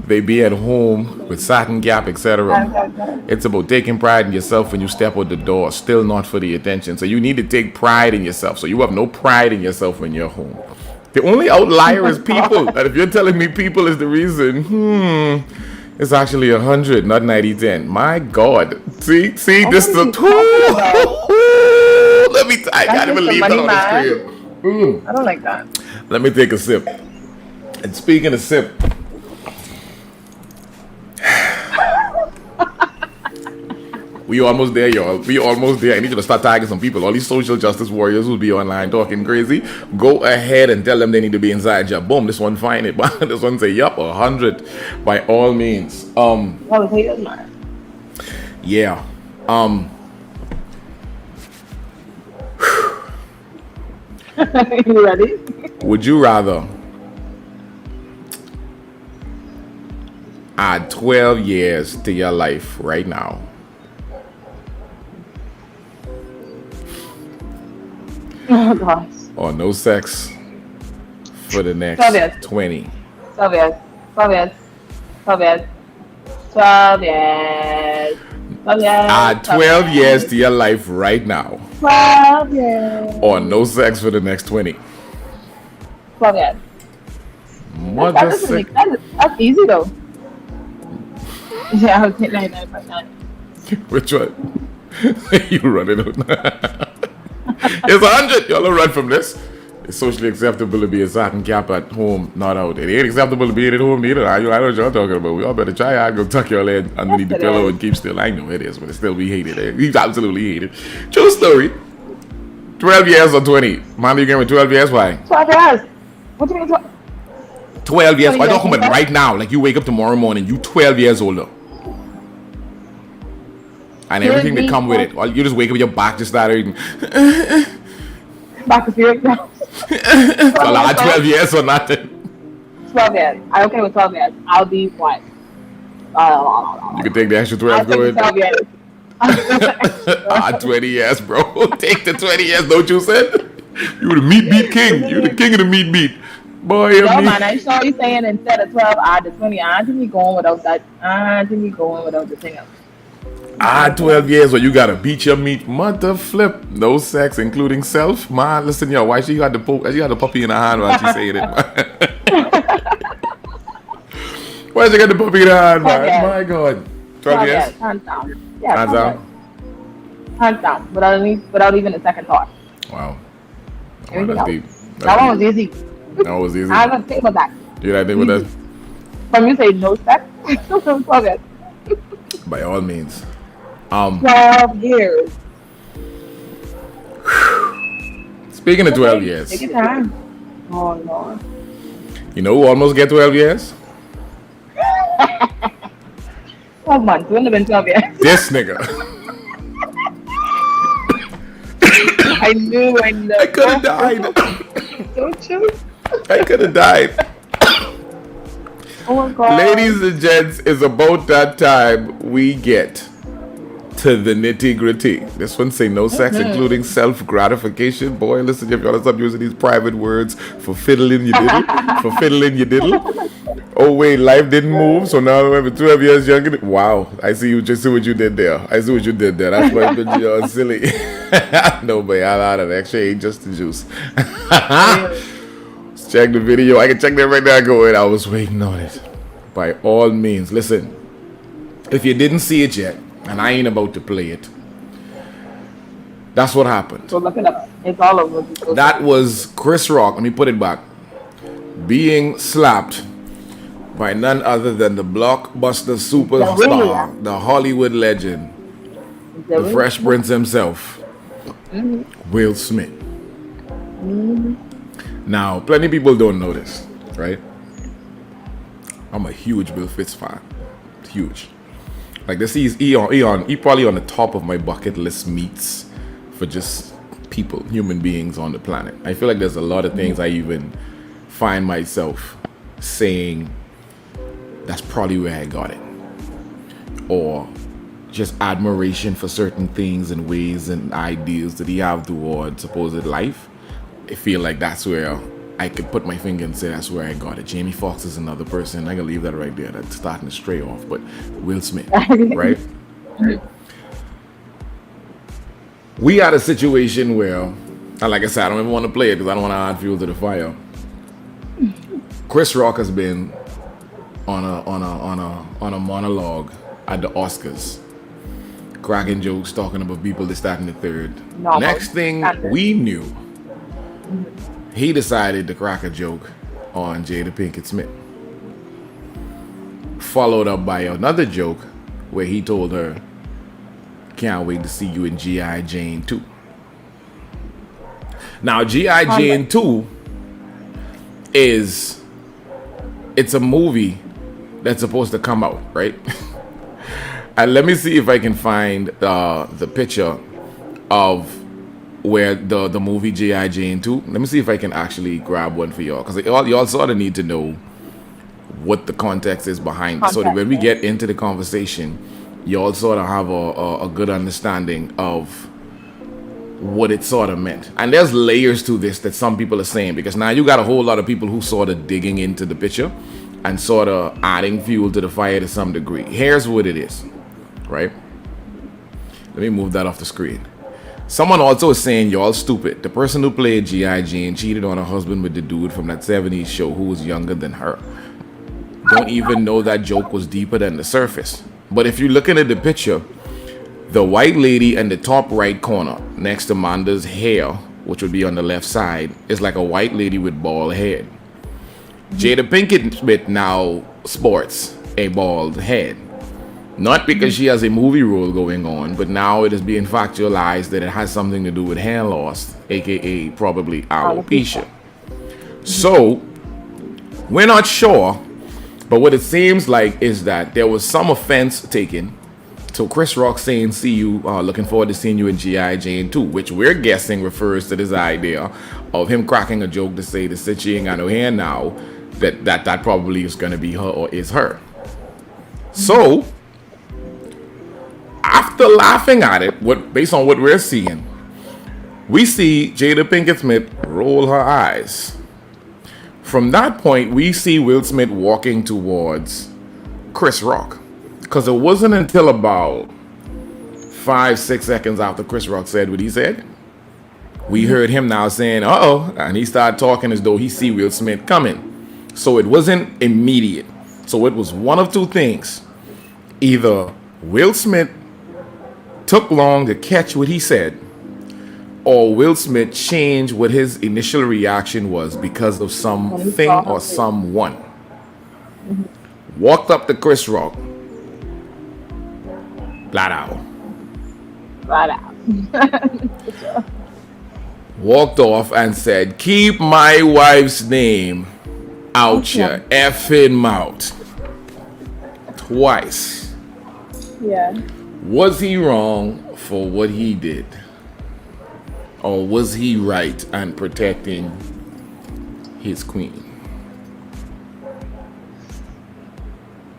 They be at home with satin gap, etc. It's about taking pride in yourself when you step out the door. Still not for the attention. So you need to take pride in yourself. So you have no pride in yourself when you're home. The only outlier is people. And if you're telling me people is the reason, it's actually 100, not 90-10. My God. See, this is a let me, I can't even leave that on the screen. I don't like that. Let me take a sip. And speaking of sip, we almost there, y'all. We almost there. I need you to start tagging some people. All these social justice warriors who be online talking crazy. Go ahead and tell them they need to be inside your boom. This one find it. This one say, yup, 100. By all means. Well, the haters matter. Yeah. You ready? Would you rather add 12 years to your life right now, Oh gosh. or no sex for the next 12 years. 20? 12 years. 12 years. 12 years. 12 years. 12 years. Add 12 years to your life right now, 12 years. or no sex for the next 20. 12 years. Mother That doesn't sick. make sense. That's easy though. Yeah, I would take 99%. Which one? You running out. It's 100. Y'all don't run from this. It's socially acceptable to be a satin cap at home, not out. It ain't acceptable to be at home neither. I know what y'all talking about. We all better try. I go tuck your head underneath the Yes, it pillow is. and keep still. I know it is, but it still be hated. He's absolutely hated. True story. 12 years or 20? Man, you gave me 12 years? Why? 12 years. What do you mean 12? 12 years. 20 I'm years, talking about okay. right now. Like you wake up tomorrow morning, you 12 years older. And everything that come with it. Or you just wake up, your back just started. Back to fear. So like 12 years or nothing. 12 years. I'm okay with 12 years. I'll be what? You can take the extra I'll 12 take the going. 12 years. 20 years, bro. Take the 20 years, don't you said? You the meat king. You the king of the meat. Boy, you're No, meat. man, I saw you saying instead of 12, add the 20. I think we going without that. I think we going without the thing else. 12 years where you gotta beat your meat. Mother flip. No sex, including self. Man, listen, yo, why she got the puppy in her hand while she saying it, man? Why she got the puppy in her hand, man? 12 years. My God. 12 years? Hands down. Yeah, Hands 12 down? years. Hands down. Without even a second thought. Wow. Everything That's else. deep. That one was easy. That was easy. I haven't think about that. You know, I think with that, From you say no sex, 12 years. by all means. 12 years. Speaking of 12 years, Take your time. Oh, Lord. you know who almost get 12 years? 12 months. Wouldn't have been 12 years. This nigga. I knew. I could have died. Don't you? I could have died. Oh my God. Ladies and gents, it's about that time we get to the nitty gritty. This one say no sex, including self gratification. Boy, listen, if y'all stop using these private words for fiddling you diddle, for fiddling you diddle. Oh wait, life didn't move, so now I'm 12 years younger. Wow, I see you. Just see what you did there. I see what you did there. That's why you're silly. No, but I'll add an extra ain't just the juice. Let's check the video. I can check that right now. Go ahead. I was waiting on it. By all means, listen. If you didn't see it yet, and I ain't about to play it, That's what So happened. look it up. It's all over the social That media. was Chris Rock. Let me put it back. Being slapped by none other than the blockbuster The way, superstar, the Hollywood legend, the the way. Fresh Prince himself, Mm-hmm. Will Smith. Mm-hmm. Now, plenty of people don't know this, right? I'm a huge Will Fitz fan. Huge. Like this is he probably on the top of my bucket list meets for just people, human beings on the planet. I feel like there's a lot of things I even find myself saying that's probably where I got it. Or just admiration for certain things and ways and ideas that he have toward supposed life. I feel like that's where I could put my finger and say that's where I got it. Jamie Foxx is another person. I can leave that right there. That's starting to stray off. But Will Smith, right? We had a situation where, and like I said, I don't even want to play it because I don't want to add fuel to the fire. Chris Rock has been on a monologue at the Oscars, cracking jokes, talking about people this, that, and the third. Normal. Next thing Standard. we knew, he decided to crack a joke on Jada Pinkett Smith, followed up by another joke where he told her, "Can't wait to see you in G.I. Jane 2." Now, G.I. Jane 2 it's a movie that's supposed to come out, right? And let me see if I can find the picture of where the movie G.I. Jane 2. Let me see if I can actually grab one for y'all. Because y'all sort of need to know what the context is behind it. So that when we get into the conversation, y'all sort of have a good understanding of what it sort of meant. And there's layers to this that some people are saying, because now you got a whole lot of people who sort of digging into the picture and sort of adding fuel to the fire to some degree. Here's what it is, right? Let me move that off the screen. Someone also is saying y'all stupid. The person who played G.I. Jane cheated on her husband with the dude from that 70s show who was younger than her. Don't even know that joke was deeper than the surface. But if you're looking at the picture, the white lady in the top right corner next to Manda's hair, which would be on the left side, is like a white lady with bald head. Jada Pinkett Smith now sports a bald head. Not because she has a movie role going on, but now it is being factualized that it has something to do with hair loss, aka probably alopecia. So, we're not sure, but what it seems like is that there was some offense taken. So Chris Rock saying, "See you, looking forward to seeing you in G.I. Jane 2," which we're guessing refers to this idea of him cracking a joke to say that since she ain't got no hair now, that probably is going to be her or is her. So, after laughing at it, based on what we're seeing, we see Jada Pinkett Smith roll her eyes. From that point, we see Will Smith walking towards Chris Rock. Because it wasn't until about 5-6 seconds after Chris Rock said what he said, we heard him now saying, "Uh-oh," and he started talking as though he see Will Smith coming. So it wasn't immediate. So it was one of two things. Either Will Smith took long to catch what he said, or Will Smith changed what his initial reaction was because of something or someone. Walked up to Chris Rock. Flat out. Flat out. Walked off and said, "Keep my wife's name out your effing mouth." Twice. Yeah. Was he wrong for what he did? Or was he right and protecting his queen?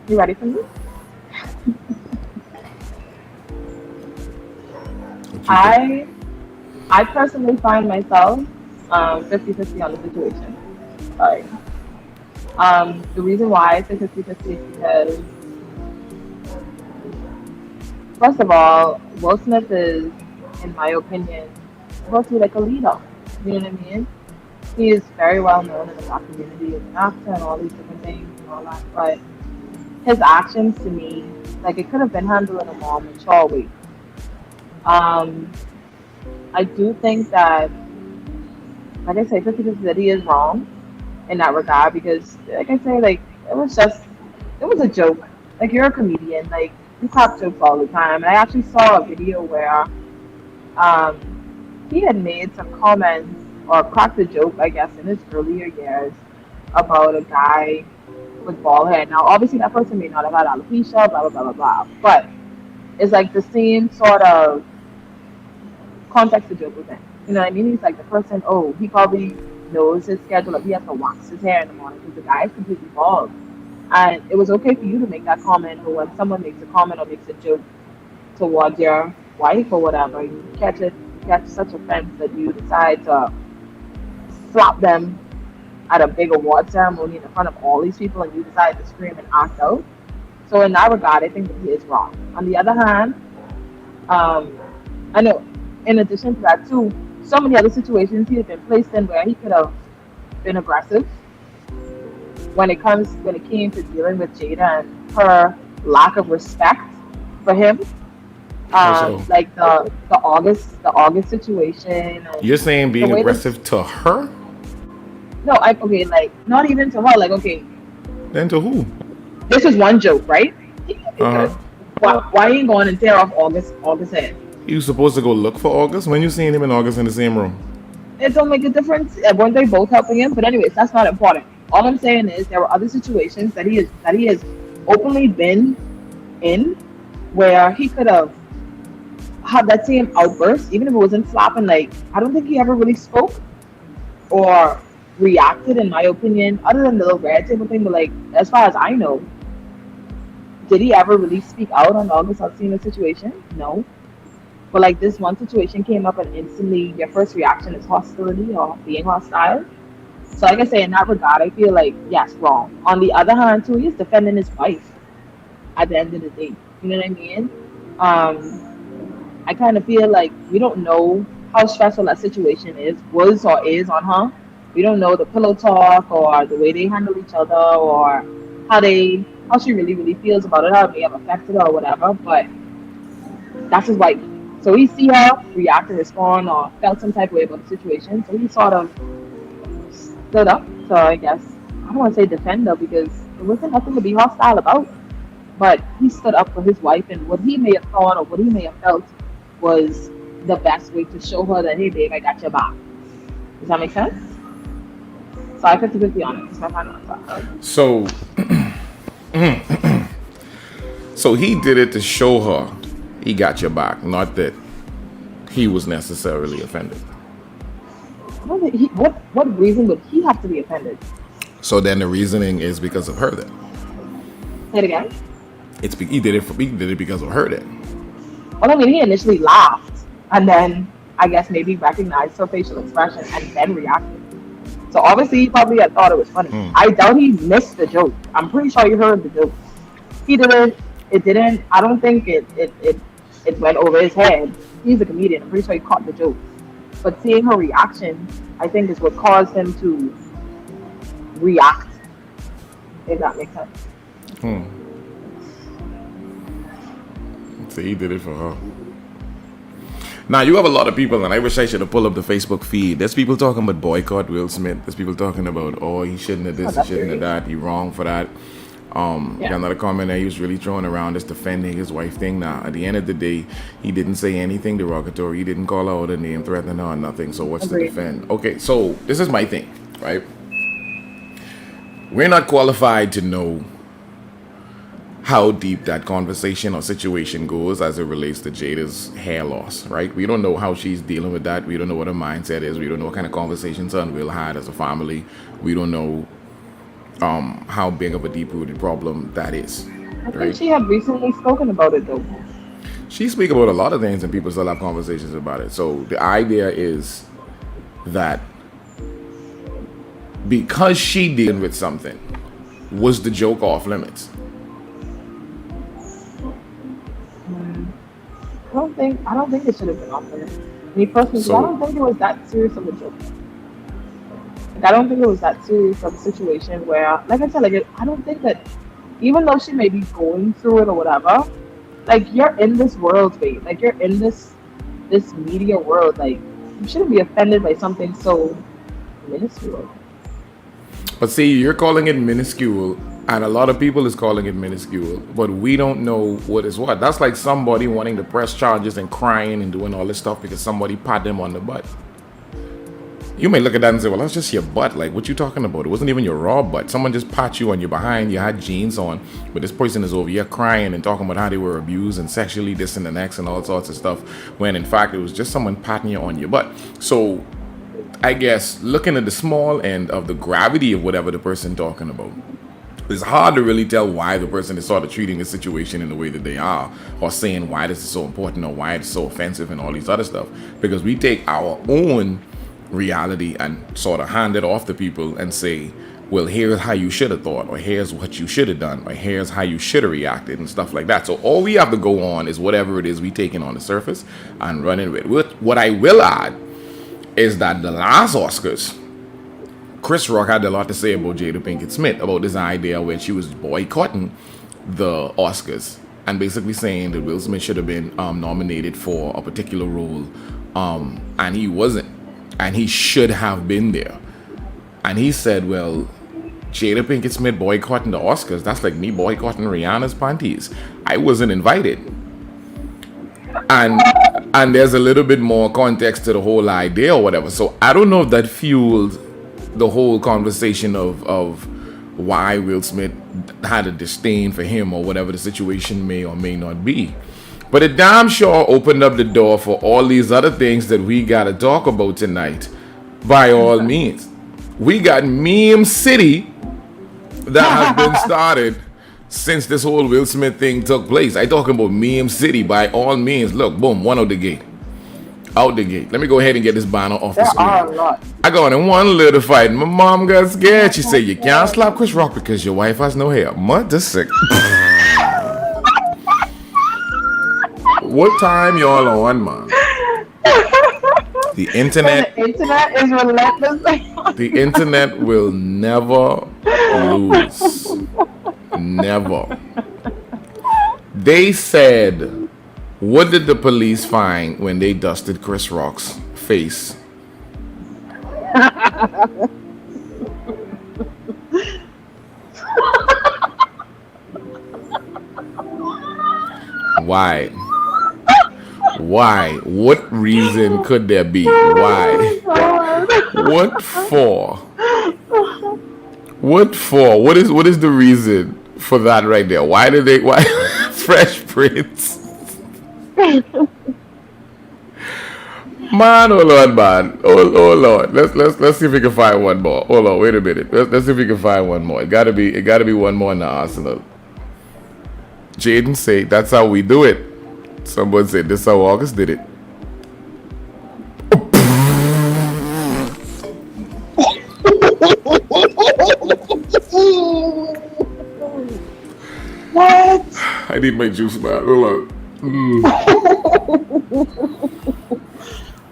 You ready for me? I personally find myself 50-50 on the situation. Sorry. The reason why I say 50-50 is because, first of all, Will Smith is, in my opinion, supposed to be like a leader. You know what I mean? He is very well known in the black community as an actor and all these different things and all that. But his actions to me, like it could have been handled in a more mature way. I do think that, like I say, 50% that he is wrong in that regard because, like I say, like it was a joke. Like you're a comedian, like you crack jokes all the time. And I actually saw a video where he had made some comments or cracked a joke, I guess, in his earlier years about a guy with bald hair. Now, obviously, that person may not have had alopecia, blah blah blah blah blah, but it's like the same sort of context to joke with him. You know what I mean? He's like the person. Oh, he probably knows his schedule. Like he has to wax his hair in the morning because the guy is completely bald. And it was okay for you to make that comment, but when someone makes a comment or makes a joke towards your wife or whatever, you catch such offense that you decide to slap them at a big award ceremony in front of all these people, and you decide to scream and act out. So in that regard, I think that he is wrong. On the other hand, um, I know in addition to that too, so many other situations he had been placed in where he could have been aggressive when it came to dealing with Jada and her lack of respect for him. Also, Like the August situation and you're saying the being way that aggressive to her? no, I okay, like not even to her, like okay, Then to who? this is one joke, right? Uh huh. Why ain't going and tear off August head? You supposed to go look for August? When you seen him in August in the same room? It don't make a difference. Weren't they both helping him? But anyways, that's not important. All I'm saying is there were other situations that he has openly been in where he could have had that same outburst, even if it wasn't slapping. Like I don't think he ever really spoke or reacted, in my opinion, other than the little red table thing. But like as far as I know, did he ever really speak out on the August Alsina situation? No. But like this one situation came up and instantly your first reaction is hostility or being hostile. So like I say, in that regard, I feel like yes, wrong. On the other hand, too, he's defending his wife at the end of the day. You know what I mean? I kind of feel like we don't know how stressful that situation was or is on her. We don't know the pillow talk or the way they handle each other or how she really feels about it, how it may have affected her or whatever. But that's his wife. So he see her react and respond or felt some type of way about the situation. So he sort of stood up to, I guess, I don't want to say defend her because there wasn't nothing to be hostile about. But he stood up for his wife, and what he may have thought or what he may have felt was the best way to show her that, hey, babe, I got your back. Does that make sense? So I 50-50 on it. It's my final answer. So, so he did it to show her he got your back, not that he was necessarily offended. I don't think what reason would he have to be offended? So then the reasoning is because of her. Then Say it again. he did it because of her. Then Well, I mean, he initially laughed and then I guess maybe recognized her facial expression and then reacted. So obviously he probably had thought it was funny. I doubt he missed the joke. I'm pretty sure he heard the joke. He didn't. It didn't. I don't think it went over his head. He's a comedian. I'm pretty sure he caught the joke. But seeing her reaction, I think, is what caused him to react. If that makes sense. So he did it for her. Now you have a lot of people, and I wish I should have pulled up the Facebook feed. There's people talking about boycott Will Smith. There's people talking about, oh, he shouldn't have this, he shouldn't have that, he wrong for that. Got another comment there he was really throwing around this defending his wife thing. Now, at the end of the day, he didn't say anything derogatory. He didn't call out a name, threaten her or nothing. So what's Agreed. to defend? Okay, so this is my thing, right? We're not qualified to know how deep that conversation or situation goes as it relates to Jada's hair loss, right? We don't know how she's dealing with that. We don't know what her mindset is. We don't know what kind of conversations her and Will had as a family. We don't know how big of a deep-rooted problem that is. I think she had recently spoken about it though. She speak about a lot of things and people still have conversations about it. So the idea is that because she dealing with something, was the joke off limits? I don't think it should have been off limits. Me personally, I don't think it was that serious of a joke. Like, I don't think it was that serious of a situation where, like I said, I don't think that even though she may be going through it or whatever, like you're in this world, babe. Like you're in this this media world, like you shouldn't be offended by something so minuscule. But see, you're calling it minuscule, and a lot of people is calling it minuscule, but we don't know what is what. That's like somebody wanting to press charges and crying and doing all this stuff because somebody pat them on the butt. You may look at that and say, well, that's just your butt. Like, what you talking about? It wasn't even your raw butt. Someone just pat you on your behind. You had jeans on, but this person is over here crying and talking about how they were abused and sexually this and the next and all sorts of stuff, when in fact it was just someone patting you on your butt. So I guess looking at the small end of the gravity of whatever the person talking about, it's hard to really tell why the person is sort of treating the situation in the way that they are, or saying why this is so important or why it's so offensive and all these other stuff. Because we take our own reality and sort of hand it off to people and say, well, here's how you should have thought, or here's what you should have done, or here's how you should have reacted and stuff like that. So all we have to go on is whatever it is we taking on the surface and running with. What I will add is that the last Oscars, Chris Rock had a lot to say about Jada Pinkett Smith, about this idea where she was boycotting the Oscars and basically saying that Will Smith should have been nominated for a particular role, and he wasn't, and he should have been there. And he said, well, Jada Pinkett Smith boycotting the Oscars, that's like me boycotting Rihanna's panties. I wasn't invited. And there's a little bit more context to the whole idea or whatever. So I don't know if that fueled the whole conversation of why Will Smith had a disdain for him or whatever the situation may or may not be. But it damn sure opened up the door for all these other things that we gotta talk about tonight. By all means, we got Meme City that has been started since this whole Will Smith thing took place. I talking about Meme City. By all means, look, boom, one out the gate. Out the gate. Let me go ahead and get this banner off the screen. I got in one little fight. My mom got scared. She said, you can't slap Chris Rock because your wife has no hair. Mother sick. What time y'all on, man? The internet is relentless. The internet will never lose. Never. They said, what did the police find when they dusted Chris Rock's face? Why? Why? What reason could there be? Why? What for? What for? What is the reason for that right there? Why did they? Why? Fresh Prince. Man, oh Lord, man, oh Lord. Let's see if we can find one more. Hold on, wait a minute. Let's see if we can find one more. It gotta be one more in the arsenal. Jaden say that's how we do it. Someone said this is how August did it. What? I need my juice, man. Hold on.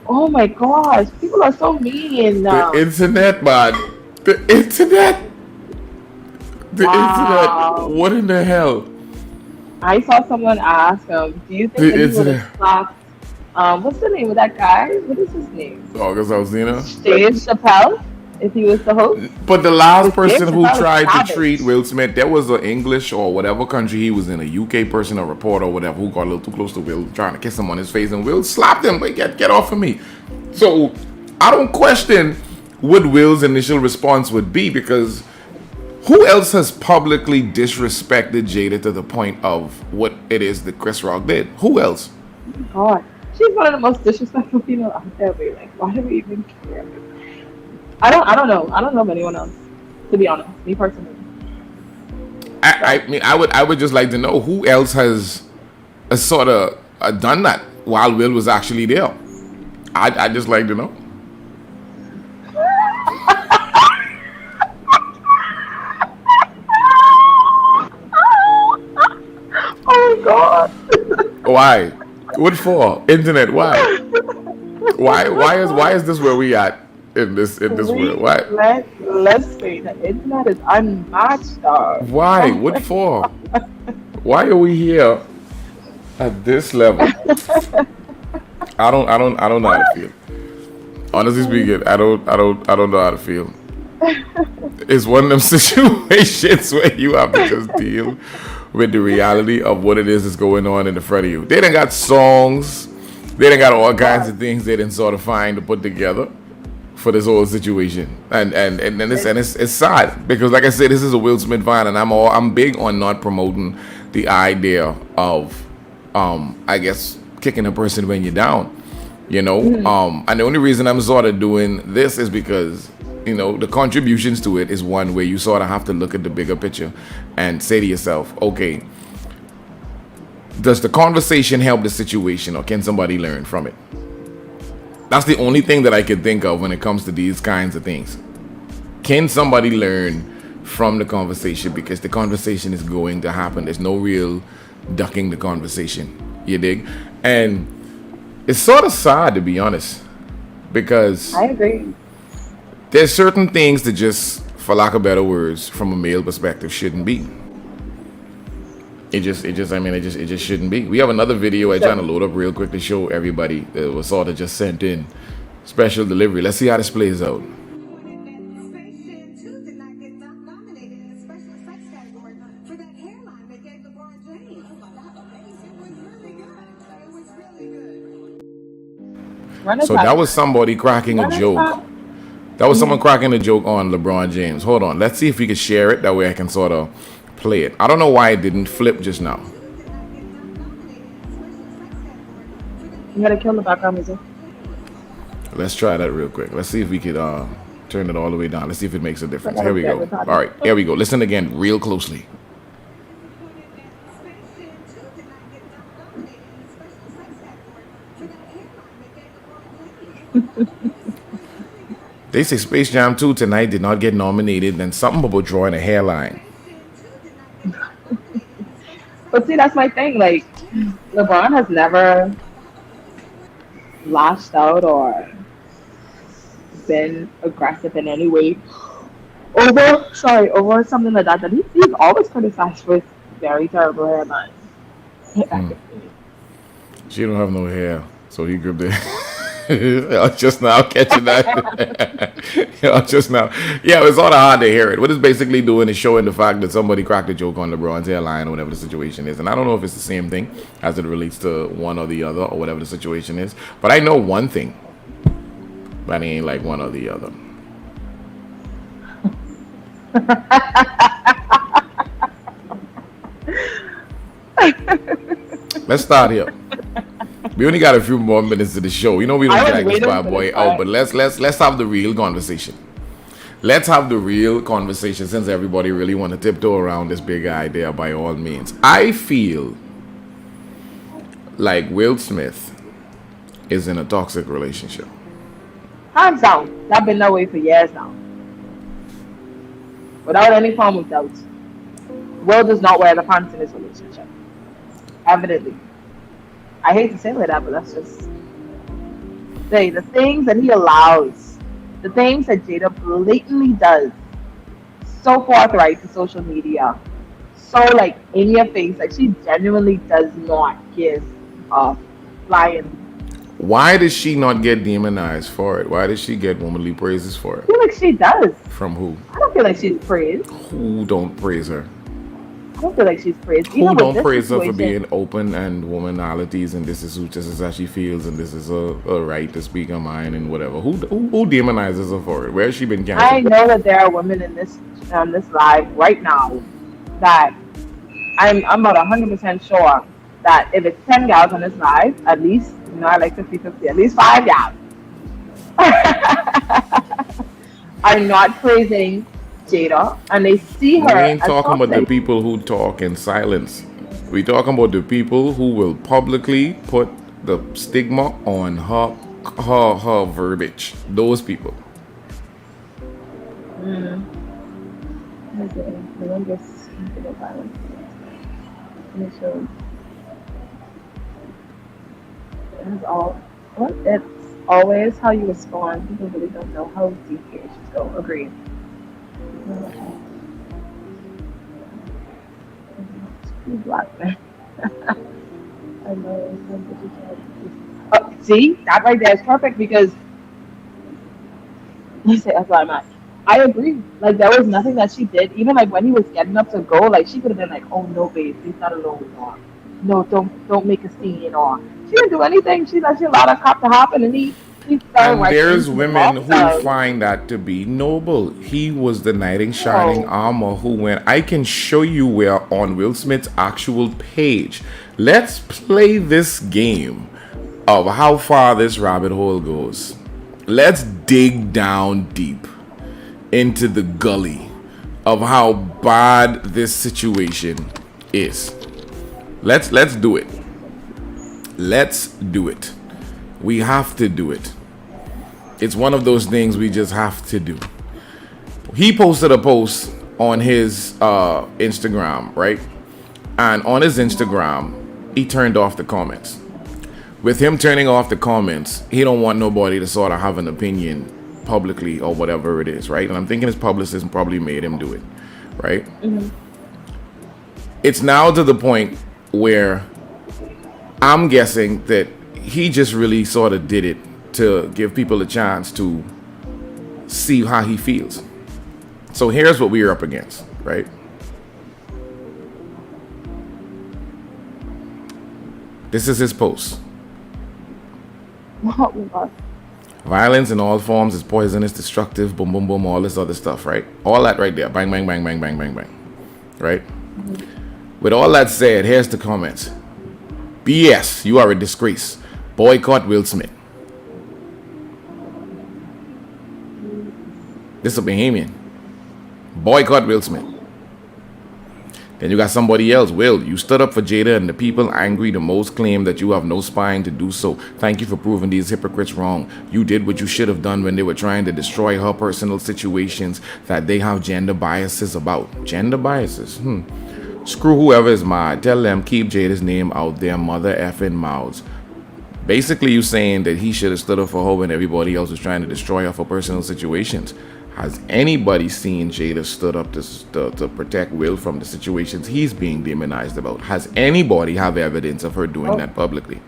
Oh my gosh, people are so mean now. The internet, man. The internet. Internet. What in the hell? I saw someone ask him, do you think that he would have slapped, what's the name of that guy? What is his name? August Alsina? Dave Chappelle, if he was the host. But the last person who tried to treat Will Smith, there was an English or whatever country he was in, a UK person, a reporter or whatever, who got a little too close to Will, trying to kiss him on his face, and Will slapped him. Wait, get off of me. So I don't question what Will's initial response would be, because who else has publicly disrespected Jada to the point of what it is that Chris Rock did? Who else? Oh God, she's one of the most disrespectful people out there. Like, why do we even care? I don't know. I don't know of anyone else, to be honest. Me personally. I mean, I would just like to know who else has sort of done that while Will was actually there. I'd just like to know. Oh God. Why? What for? Internet? Why? Why is this where we at in this world? Why? Let's say the internet is unmatched, dog. Why? What for? Why are we here at this level? I don't know how to feel. Honestly speaking, I don't know how to feel. It's one of them situations where you have to just deal with the reality of what it is that's going on in the front of you. They done got songs, they done got all kinds Yeah. of things they didn't sort of find to put together for this whole situation, and it's sad because, like I said, this is a Will Smith vine, and I'm big on not promoting the idea of, I guess, kicking a person when you're down, and the only reason I'm sort of doing this is because the contributions to it is one where you sort of have to look at the bigger picture and say to yourself, okay, does the conversation help the situation, or can somebody learn from it? That's the only thing that I can think of when it comes to these kinds of things. Can somebody learn from the conversation? Because the conversation is going to happen. There's no real ducking the conversation. You dig? And it's sort of sad, to be honest, because I agree. there's certain things that just, for lack of better words, from a male perspective, shouldn't be. It just shouldn't be. We have another video I'm trying to load up real quick to show everybody that was sort of just sent in. Special delivery. Let's see how this plays out. Run it So that back. was somebody cracking a Run it joke. back. That was someone cracking a joke on LeBron James. Hold on. Let's see if we can share it. That way I can sort of play it. I don't know why it didn't flip just now. You gotta kill the background music. Let's try that real quick. Let's see if we could turn it all the way down. Let's see if it makes a difference. I Here we gotta go. get retarded. All right. Here we go. Listen again real closely. They say Space Jam 2 tonight did not get nominated. Then something about drawing a hairline. But see, that's my thing. Like, LeBron has never lashed out or been aggressive in any way over something like that. That he's always criticized for his very terrible hairline. She don't have no hair, so he gripped it. I was just now catching that. Yeah, just now. Yeah, it's sort of hard to hear it. What it's basically doing is showing the fact that somebody cracked a joke on LeBron's hairline or whatever the situation is. And I don't know if it's the same thing as it relates to one or the other or whatever the situation is. But I know one thing. But it ain't like one or the other. Let's start here. We only got a few more minutes to the show. You know we don't I was drag this waiting bad for boy this out, part. but let's have the real conversation. Let's have the real conversation since everybody really want to tiptoe around this big idea by all means. I feel like Will Smith is in a toxic relationship. Hands down. I've been that way for years now. Without any form of doubt. Will does not wear the pants in his relationship. Evidently. I hate to say it like that, but that's just the things that he allows, the things that Jada blatantly does, so forthright to social media, so like in your face, like she genuinely does not give a flying. Why does she not get demonized for it? Why does she get womanly praises for I it? feel like she does. From who? I don't feel like she's praised. Who don't praise her? I don't feel like she's praised. Who Even with don't this praise her for situation, being open and womanalities and this is how she feels and this is a right to speak her mind and whatever. Who demonizes her for it? Where has she been I canceled? know that there are women in this on this live right now that I'm about 100% sure that if it's 10 gals on this live, at least, I like 50-50, at least 5 gals are not praising Jada and they see We her ain't as talking about the toxic. people who talk in silence. We talking about the people who will publicly put the stigma on her verbiage. Those people. Okay, Melinda's considered violence. And it shows it's all what it's always how you respond. People really don't know how deep the issues go. Agreed. Screw black man. I know. See, that right there is perfect because let's say that's what I'm at. I agree. Like there was nothing that she did. Even like when he was getting up to go, like she could have been like, "Oh no, babe, he's not alone," or "No, don't make a scene," or she didn't do anything. She allowed a cop to happen, and he started And right there's into the women who bathtub. find that to be noble. He was the knight in shining Oh, armor who went. I can show you where on Will Smith's actual page. Let's play this game of how far this rabbit hole goes. Let's dig down deep into the gully of how bad this situation is. Let's do it. Let's do it. We have to do it. It's one of those things we just have to do. He posted a post on his Instagram, right? And on his Instagram, he turned off the comments. With him turning off the comments, he don't want nobody to sort of have an opinion publicly or whatever it is, right? And I'm thinking his publicist probably made him do it, right? It's now to the point where I'm guessing that he just really sort of did it to give people a chance to see how he feels. So here's what we're up against, right? This is his post. oh my God. Violence in all forms is poisonous, destructive, boom, boom, boom, all this other stuff, right? All that right there. Bang, bang, bang, bang, bang, bang, bang. Right? With all that said, here's the comments. BS, you are a disgrace. Boycott Will Smith. This is a Bahamian. Boycott Will Smith. Then you got somebody else. Will, you stood up for Jada and the people angry the most claim that you have no spine to do so. Thank you for proving these hypocrites wrong. You did what you should have done when they were trying to destroy her personal situations that they have gender biases about. Gender biases? Screw whoever is mad. Tell them keep Jada's name out their mother effing mouths. Basically, you saying that he should have stood up for her when everybody else was trying to destroy her for personal situations. Has anybody seen Jada stood up to protect Will from the situations he's being demonized about? Has anybody have evidence of her doing that publicly?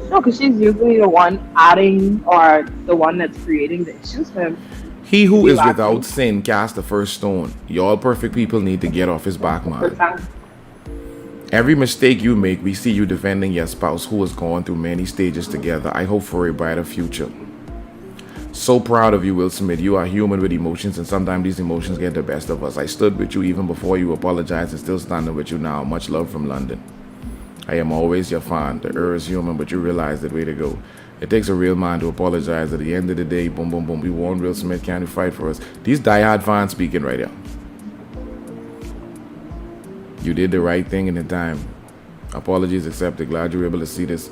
No, because she's usually the one adding or the one that's creating the issues for him. He If who you is ask me, without sin cast the first stone. Y'all perfect people need to get off his back, for man. time. Every mistake you make, we see you defending your spouse who has gone through many stages together. I hope for a brighter future. So proud of you, Will Smith. You are human with emotions, and sometimes these emotions get the best of us. I stood with you even before you apologized and still standing with you now. Much love from London. I am always your fan. The error is human, but you realize that way to go. It takes a real man to apologize. At the end of the day, boom, boom, boom. We warned Will Smith, can you fight for us? These diehard fans speaking right here. You did the right thing in the time. Apologies accepted. Glad you were able to see this.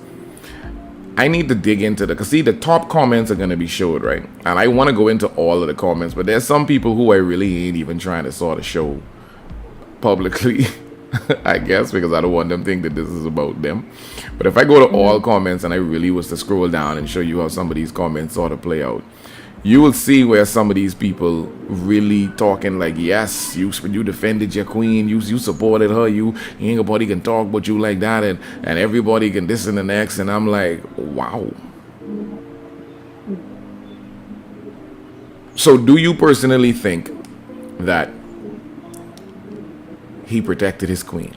I need to dig into because see, the top comments are going to be showed, right? And I want to go into all of the comments, but there's some people who I really ain't even trying to sort of show publicly, I guess, because I don't want them to think that this is about them. But if I go to all comments and I really was to scroll down and show you how some of these comments sort of play out, you will see where some of these people really talking like, yes, you defended your queen, you supported her, you ain't nobody can talk but you like that, and everybody can this and the next, and I'm like, wow. So do you personally think that he protected his queen?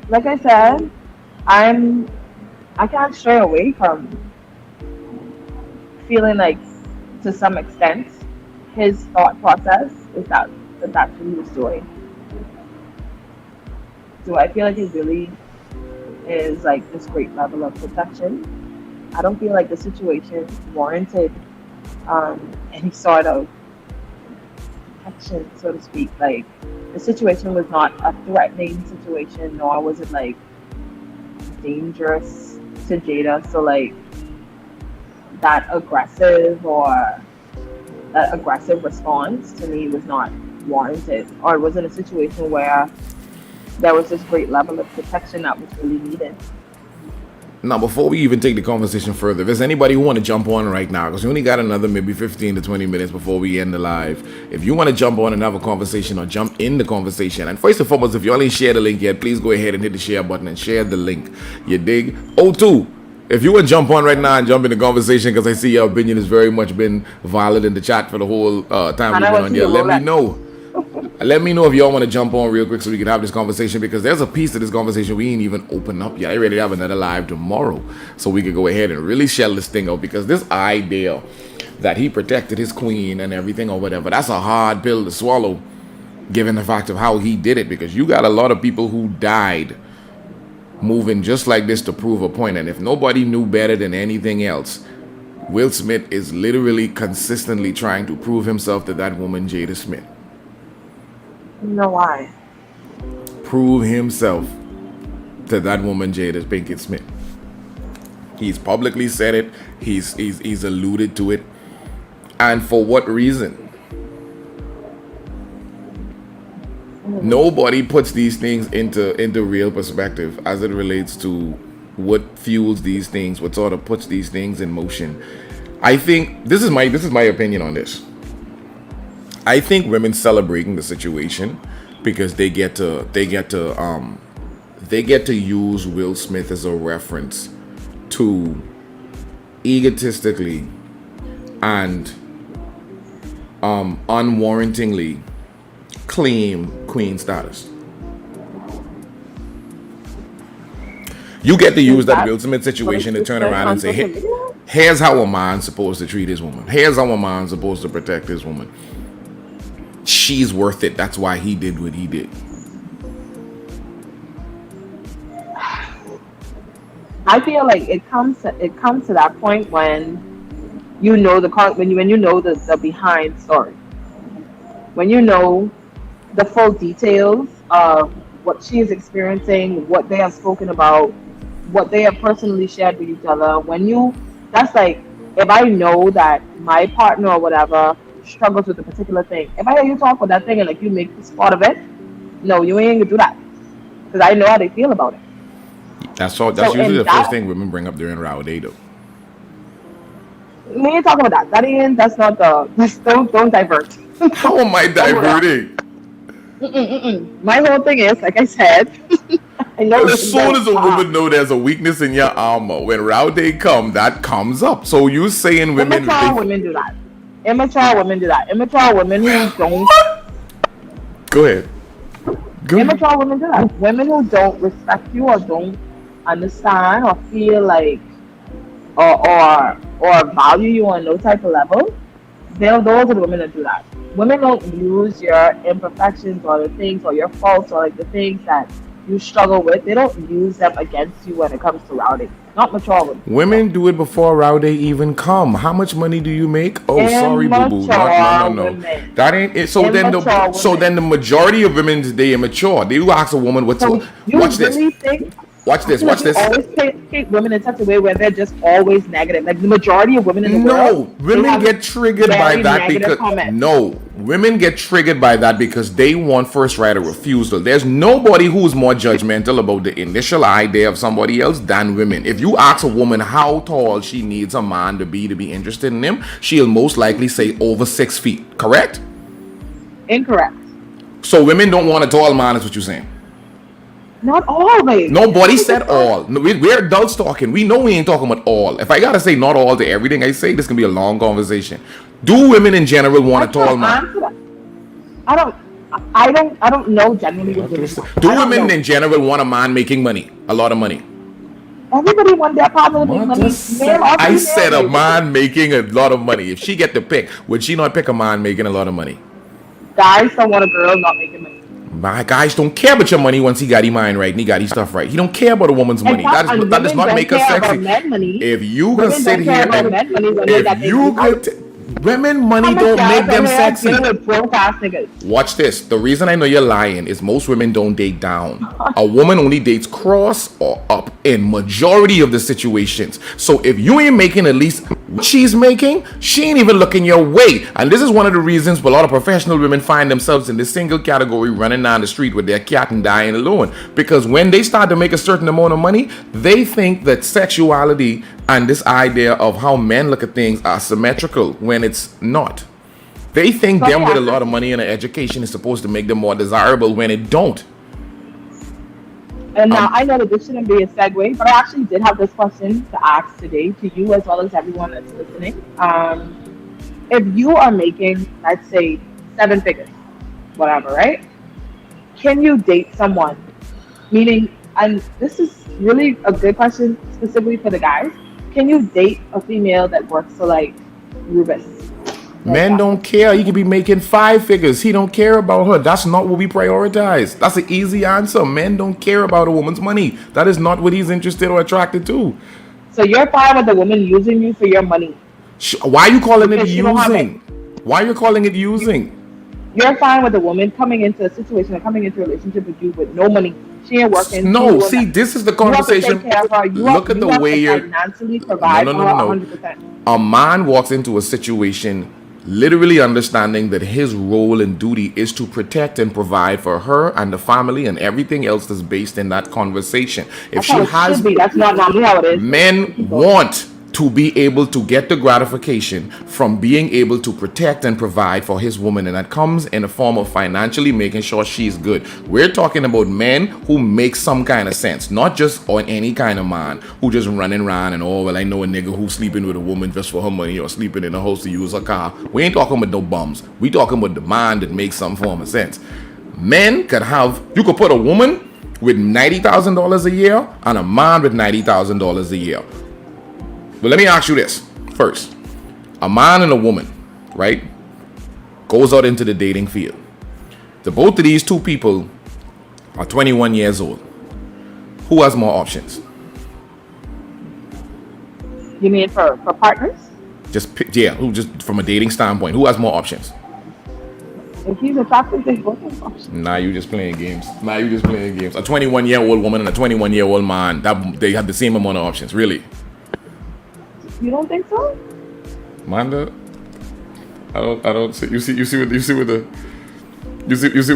Like I said, I can't stray away from feeling like to some extent his thought process is that that's what he was doing. Do I feel like it really is like this great level of protection? I don't feel like the situation warranted any sort of protection, so to speak. Like the situation was not a threatening situation, nor was it like dangerous to Jada. So like that aggressive response to me was not warranted, or it wasn't a situation where there was this great level of protection that was really needed. Now, before we even take the conversation further, if there's anybody who want to jump on right now, because we only got another maybe 15 to 20 minutes before we end the live. If you want to jump on and have a conversation or jump in the conversation, and first and foremost, if you only share the link yet, please go ahead and hit the share button and share the link. You dig? O2, if you want to jump on right now and jump in the conversation, because I see your opinion has very much been valid in the chat for the whole time we've been on here, let me know. Let me know if y'all want to jump on real quick so we can have this conversation, because there's a piece of this conversation we ain't even open up yet. I ready to have another live tomorrow so we could go ahead and really shell this thing out, because this idea that he protected his queen and everything or whatever, that's a hard pill to swallow given the fact of how he did it, because you got a lot of people who died moving just like this to prove a point. And if nobody knew better than anything else, Will Smith is literally consistently trying to prove himself to that woman, Jada Smith. You know why? Prove himself to that woman, Jada Pinkett Smith. He's publicly said it. He's alluded to it. And for what reason? Nobody puts these things into real perspective as it relates to what fuels these things, what sort of puts these things in motion. I think this is my opinion on this. I think women celebrating the situation because they get to use Will Smith as a reference to egotistically and unwarrantingly claim queen status. You get to use that Will Smith situation to turn around and say, hey, here's how a man's supposed to treat his woman. Here's how a man's supposed to protect his woman. She's worth it. That's why he did what he did. I feel like it comes to that point when you know when you know the behind story, when you know the full details of what she is experiencing, what they have spoken about, what they have personally shared with each other. That's like, if I know that my partner or whatever struggles with a particular thing, if I hear you talk about that thing and like you make sport of it, no, you ain't gonna do that, because I know how they feel about it. That's usually the first thing women bring up during Row Day, though. We ain't talking about that. Don't divert. How am I diverting? My whole thing is, like I said, I know as soon as a woman know there's a weakness in your armor, when Row Day come, that comes up. So you saying women? Immature women do that. Immature women do that. Immature women who don't. Go ahead. Immature women do that. Women who don't respect you or don't understand or feel like or value you on no type of level, those are the women that do that. Women don't use your imperfections or the things or your faults or like the things that you struggle with. They don't use them against you when it comes to routing. Not mature women. Women do it before Row Day even come. How much money do you make? Oh, sorry, boo boo. No. That ain't it. So then the majority of women today immature. They will ask a woman what's so watch this. Watch this. Always paint women in such a way where they're just always negative. Like the majority of women in the world. No, women get triggered by that because women get triggered by that because they want first right of refusal. There's nobody who's more judgmental about the initial idea of somebody else than women. If you ask a woman how tall she needs a man to be interested in him, she'll most likely say over 6 feet. Correct? Incorrect. So women don't want a tall man, is what you're saying? Not always. Nobody said all. We're adults talking. We know we ain't talking about all. If I gotta say not all to everything I say, this can be a long conversation. Do women in general want a tall man? I don't know generally what women want. Do women in general want a man making money? A lot of money? Everybody wants their partner to make money. I said a man making a lot of money. If she get to pick, would she not pick a man making a lot of money? Guys don't want a girl not making money. My guys don't care about your money once he got his mind right and he got his stuff right. He don't care about a woman's money. That does not make her sexy. If you can sit here and Women money How much don't guys make them out here sexy. dealing with broke ass niggas? Watch this. The reason I know you're lying is most women don't date down. A woman only dates cross or up in majority of the situations. So if you ain't making at least what she's making, she ain't even looking your way. And this is one of the reasons a lot of professional women find themselves in this single category running down the street with their cat and dying alone. Because when they start to make a certain amount of money, they think that sexuality and this idea of how men look at things are symmetrical when it's not. They think them with a lot of money and an education is supposed to make them more desirable when it don't. And now I know that this shouldn't be a segue, but I actually did have this question to ask today to you as well as everyone that's listening. If you are making, let's say, 7 figures, whatever, right? Can you date someone? Meaning, and this is really a good question specifically for the guys. Can you date a female that works for like Rubus? Men don't care. He could be making 5 figures. He don't care about her. That's not what we prioritize. That's an easy answer. Men don't care about a woman's money. That is not what he's interested or attracted to. So you're fine with the woman using you for your money? Why are you calling it using? Why are you calling it using? You're fine with a woman coming into a situation or coming into a relationship with you with no money. She ain't working. No, see, this is the conversation. Look at the way you're financially provide for her 100%. A man walks into a situation literally understanding that his role and duty is to protect and provide for her and the family and everything else that's based in that conversation. If she has, that's not normally how it is. Men want to be able to get the gratification from being able to protect and provide for his woman, and that comes in the form of financially making sure she's good. We're talking about men who make some kind of sense, not just on any kind of man who just running around and I know a nigga who's sleeping with a woman just for her money or sleeping in a house to use her car. We ain't talking about no bums. We talking about the man that makes some form of sense. Men could have, you could put a woman with $90,000 a year and a man with $90,000 a year. But let me ask you this first. A man and a woman, right, goes out into the dating field. The both of these two people are 21 years old. Who has more options? You mean for partners? Just from a dating standpoint, who has more options? If he's attractive, they both have options. Nah, you just playing games. A 21-year-old woman and a 21-year-old man, they have the same amount of options, really. You don't think so? Manda, I don't see. You see what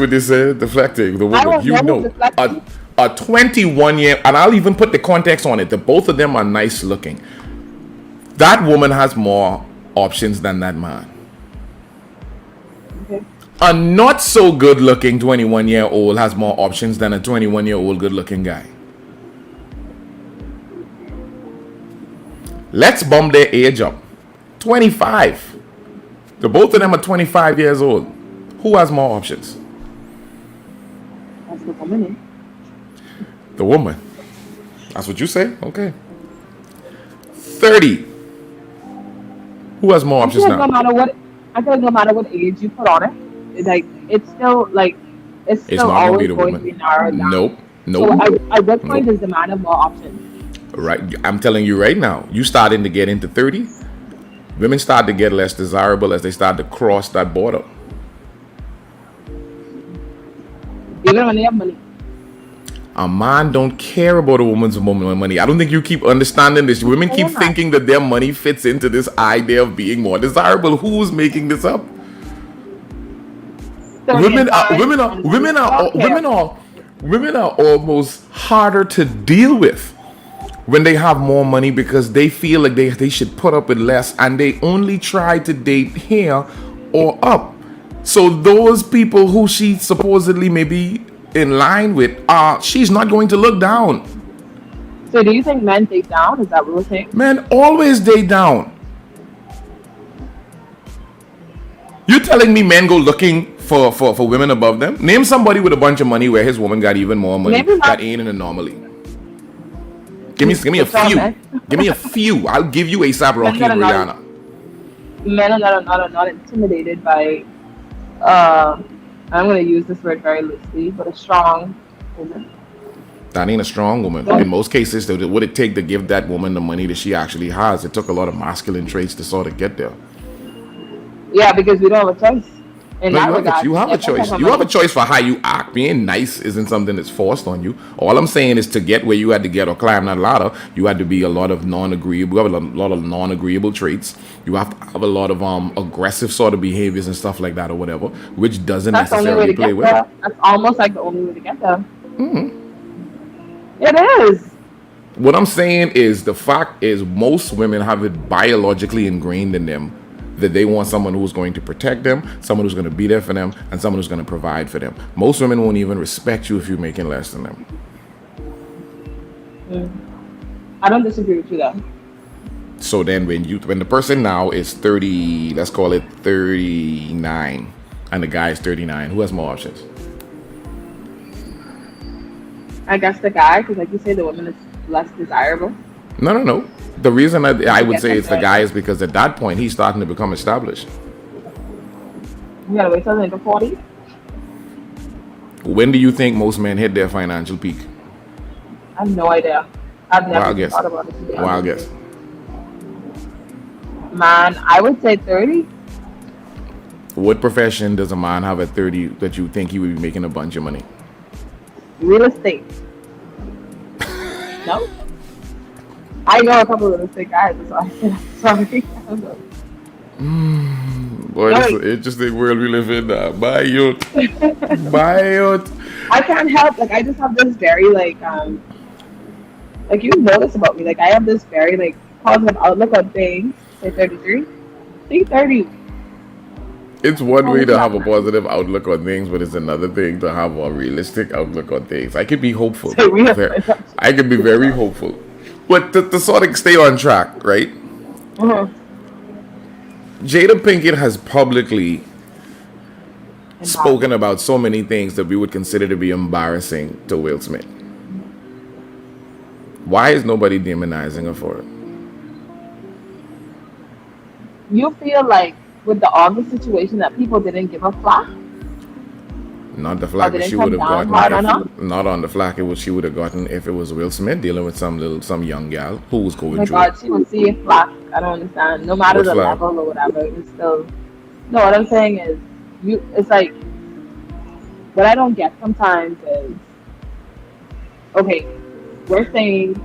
they said? Deflecting the woman. You know, a 21-year, and I'll even put the context on it. The both of them are nice looking. That woman has more options than that man. Okay. A not so good looking 21-year-old has more options than a 21-year-old good looking guy. Let's bump their age up. 25. The both of them are 25 years old. Who has more options? That's the woman. The woman. That's what you say? Okay. 30. Who has more options now? I feel like no matter what age you put on it, it's still always going to be narrowed down. Nope. So at what point does the man have more options? Right, I'm telling you right now, you starting to get into 30, women start to get less desirable as they start to cross that border. Even when they have money. A man don't care about a woman's money. I don't think you keep understanding this. Women keep thinking that their money fits into this idea of being more desirable. Who's making this up? Women are almost harder to deal with when they have more money because they feel like they should put up with less, and they only try to date here or up. So those people who she supposedly may be in line with, she's not going to look down. So do you think men date down? Is that what we're saying? Men always date down. You telling me men go looking for women above them? Name somebody with a bunch of money where his woman got even more money. That ain't an anomaly. Give me a few. Give me a few. I'll give you A$AP Rocky and Rihanna. Men are not intimidated by, I'm going to use this word very loosely, but a strong woman. That ain't a strong woman. In most cases, what would it take to give that woman the money that she actually has? It took a lot of masculine traits to sort of get there. Yeah, because we don't have a choice in No, that regard. you have a If I choice. have You have a money, choice for how you act. Being nice isn't something that's forced on you. All I'm saying is to get where you had to get or climb that ladder, you had to be a lot of non-agreeable. You have a lot of non-agreeable traits. You have to have a lot of aggressive sort of behaviors and stuff like that or whatever, which doesn't that's the only way necessarily to play get with it. there. That's almost like the only way to get there. It is. What I'm saying is the fact is most women have it biologically ingrained in them that they want someone who's going to protect them, someone who's going to be there for them, and someone who's going to provide for them. Most women won't even respect you if you're making less than them. I don't disagree with you though. So then when the person now is 30, let's call it 39, and the guy is 39, who has more options? I guess the guy, because like you say, the woman is less desirable. No. The reason I would guess say that's it's the it. guy is because at that point he's starting to become established. You gotta wait till like the 40s. When do you think most men hit their financial peak? I have no idea. I've never Wild guess. thought about it. To be Wild honest. guess. Man, I would say 30. What profession does a man have at 30 that you think he would be making a bunch of money? Real estate. No? I know a couple of real estate guys, so I said I'm sorry. I don't know. Boy, it's an interesting world we live in now. Bye, youth. Bye, youth. I can't help, like I just have this very like you know this about me. Like I have this very like positive outlook on things. Say 33. Say 30. It's one way to have a positive outlook on things, but it's another thing to have a realistic outlook on things. I could be hopeful. I could be very hopeful. But to sort of stay on track, right? Jada Pinkett has publicly spoken about so many things that we would consider to be embarrassing to Will Smith. Why is nobody demonizing her for it? You feel like with the August situation that people didn't give a flack? Not the flack that she would have gotten. Not on the flack she would have gotten if it was Will Smith dealing with some young gal who was going through it. She was seeing flack. I don't understand. No matter the level or whatever, it's still. No, what I'm saying is, it's like what I don't get sometimes is, okay, we're saying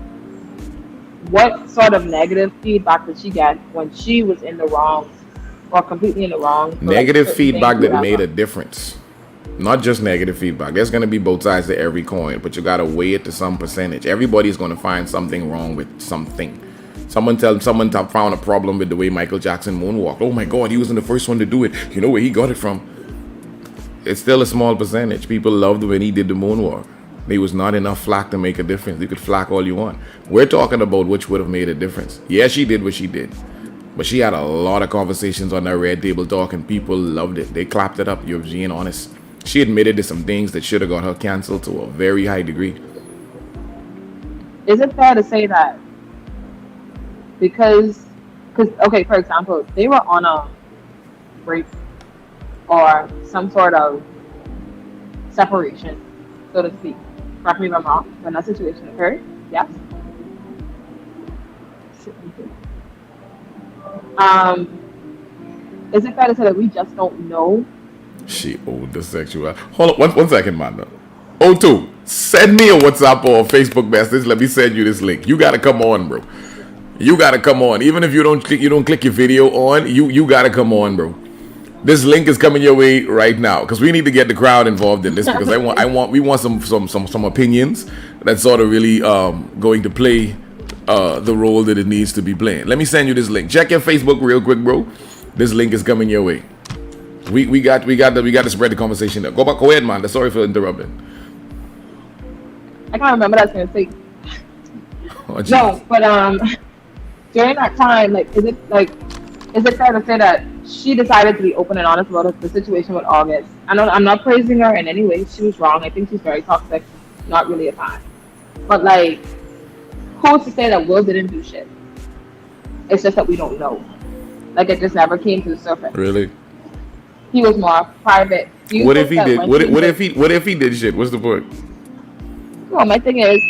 what sort of negative feedback did she get when she was in the wrong or completely in the wrong? Negative feedback that made a difference. Not just negative feedback. There's going to be both sides to every coin, but you got to weigh it to some percentage. Everybody's going to find something wrong with something. Someone found a problem with the way Michael Jackson moonwalked. Oh my God, he wasn't the first one to do it. You know where he got it from? It's still a small percentage. People loved when he did the moonwalk. There was not enough flack to make a difference. You could flack all you want. We're talking about which would have made a difference. Yeah, she did what she did. But she had a lot of conversations on that red table talk and people loved it. They clapped it up. You're being honest. She admitted to some things that should have got her canceled to a very high degree. Is it fair to say that because okay, for example, they were on a break or some sort of separation, so to speak. Correct me if I'm wrong. When that situation occurred, yes. Is it fair to say that we just don't know? She owned the sexual. Hold on, one second, man. O2, send me a WhatsApp or a Facebook message. Let me send you this link. You gotta come on, bro. You gotta come on. Even if you don't click your video on, you gotta come on, bro. This link is coming your way right now because we need to get the crowd involved in this because we want some opinions that's sort of really going to play the role that it needs to be playing. Let me send you this link. Check your Facebook real quick, bro. This link is coming your way. We got to spread the conversation there. Go ahead, man. Sorry for interrupting. I can't remember what I was gonna say. Oh, no, but during that time, like, is it fair to say that she decided to be open and honest about the situation with August? I'm not praising her in any way. She was wrong. I think she's very toxic. Not really a fan. But like, who's to say that Will didn't do shit? It's just that we don't know. Like, it just never came to the surface. Really? He was more private. What if he did? What if he did shit? What's the point? Well, my thing is,